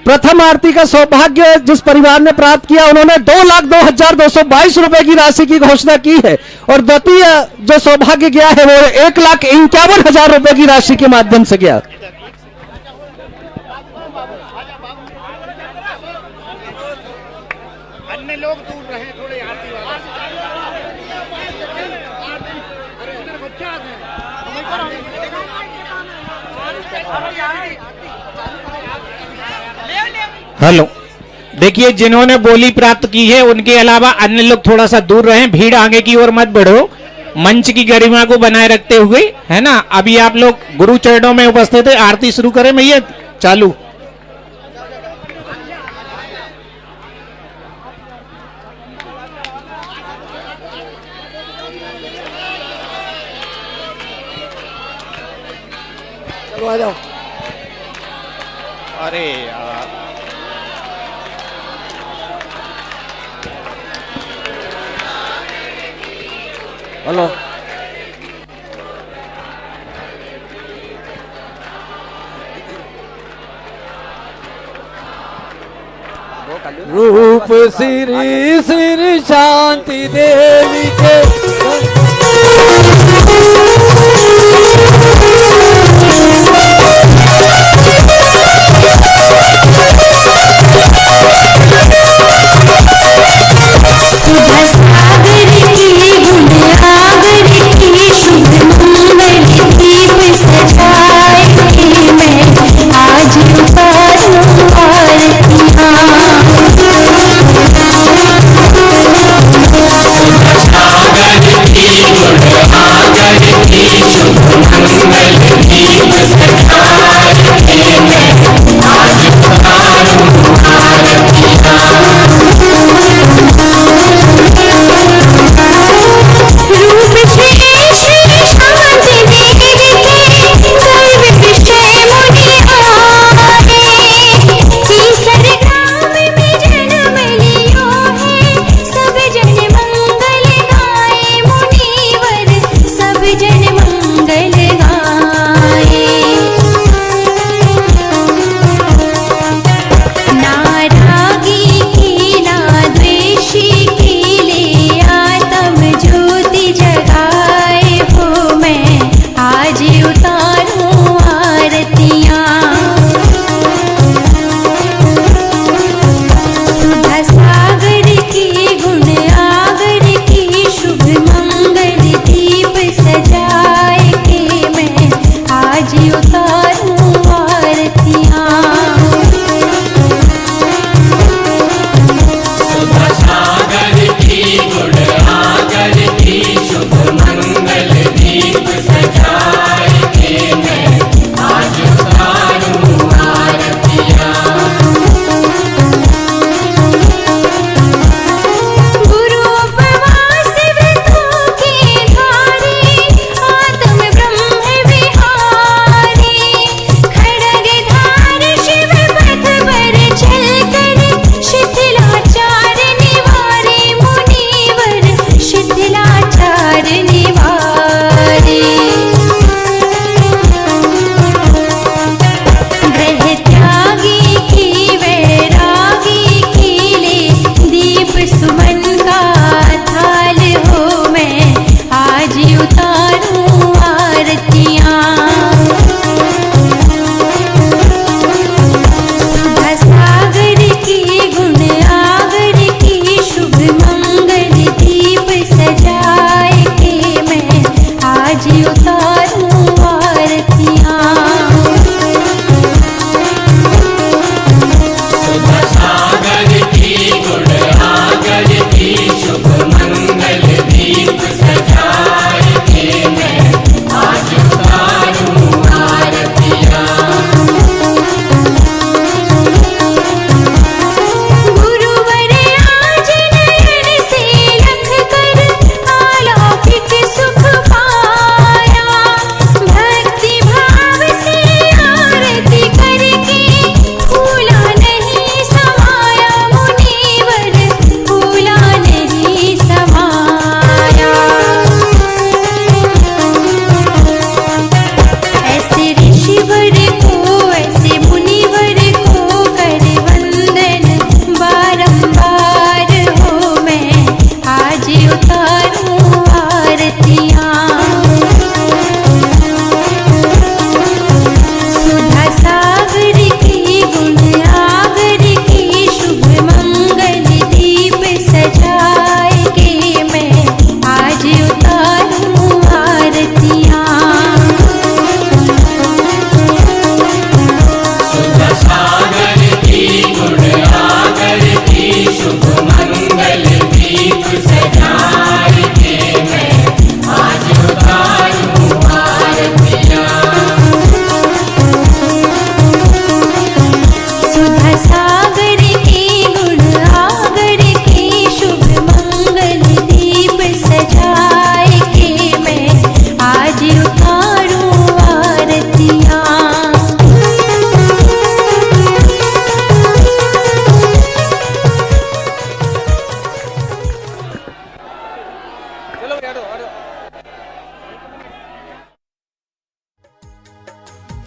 प्रथम आरती का सौभाग्य जिस परिवार ने प्राप्त किया, उन्होंने 2,02,222 रुपए की राशि की घोषणा की है और द्वितीय जो सौभाग्य गया है वो 1,51,000 रुपए की राशि के माध्यम से गया। अन्य लोग दूर रहे थोड़े आरती हेलो, देखिए जिन्होंने बोली प्राप्त की है उनके अलावा अन्य लोग थोड़ा सा दूर रहें, भीड़ आगे की ओर मत बढ़ो। मंच की गरिमा को बनाए रखते हुए, है ना। अभी आप लोग गुरु चरणों में उपस्थित है, आरती शुरू करें भैया, चालू। चलो आ जाओ। अरे यार हेलो, रूप श्री श्री शांति देवी के सागर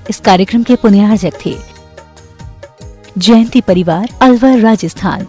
इस कार्यक्रम के पुण्यार्जक थे जयंती परिवार, अलवर, राजस्थान।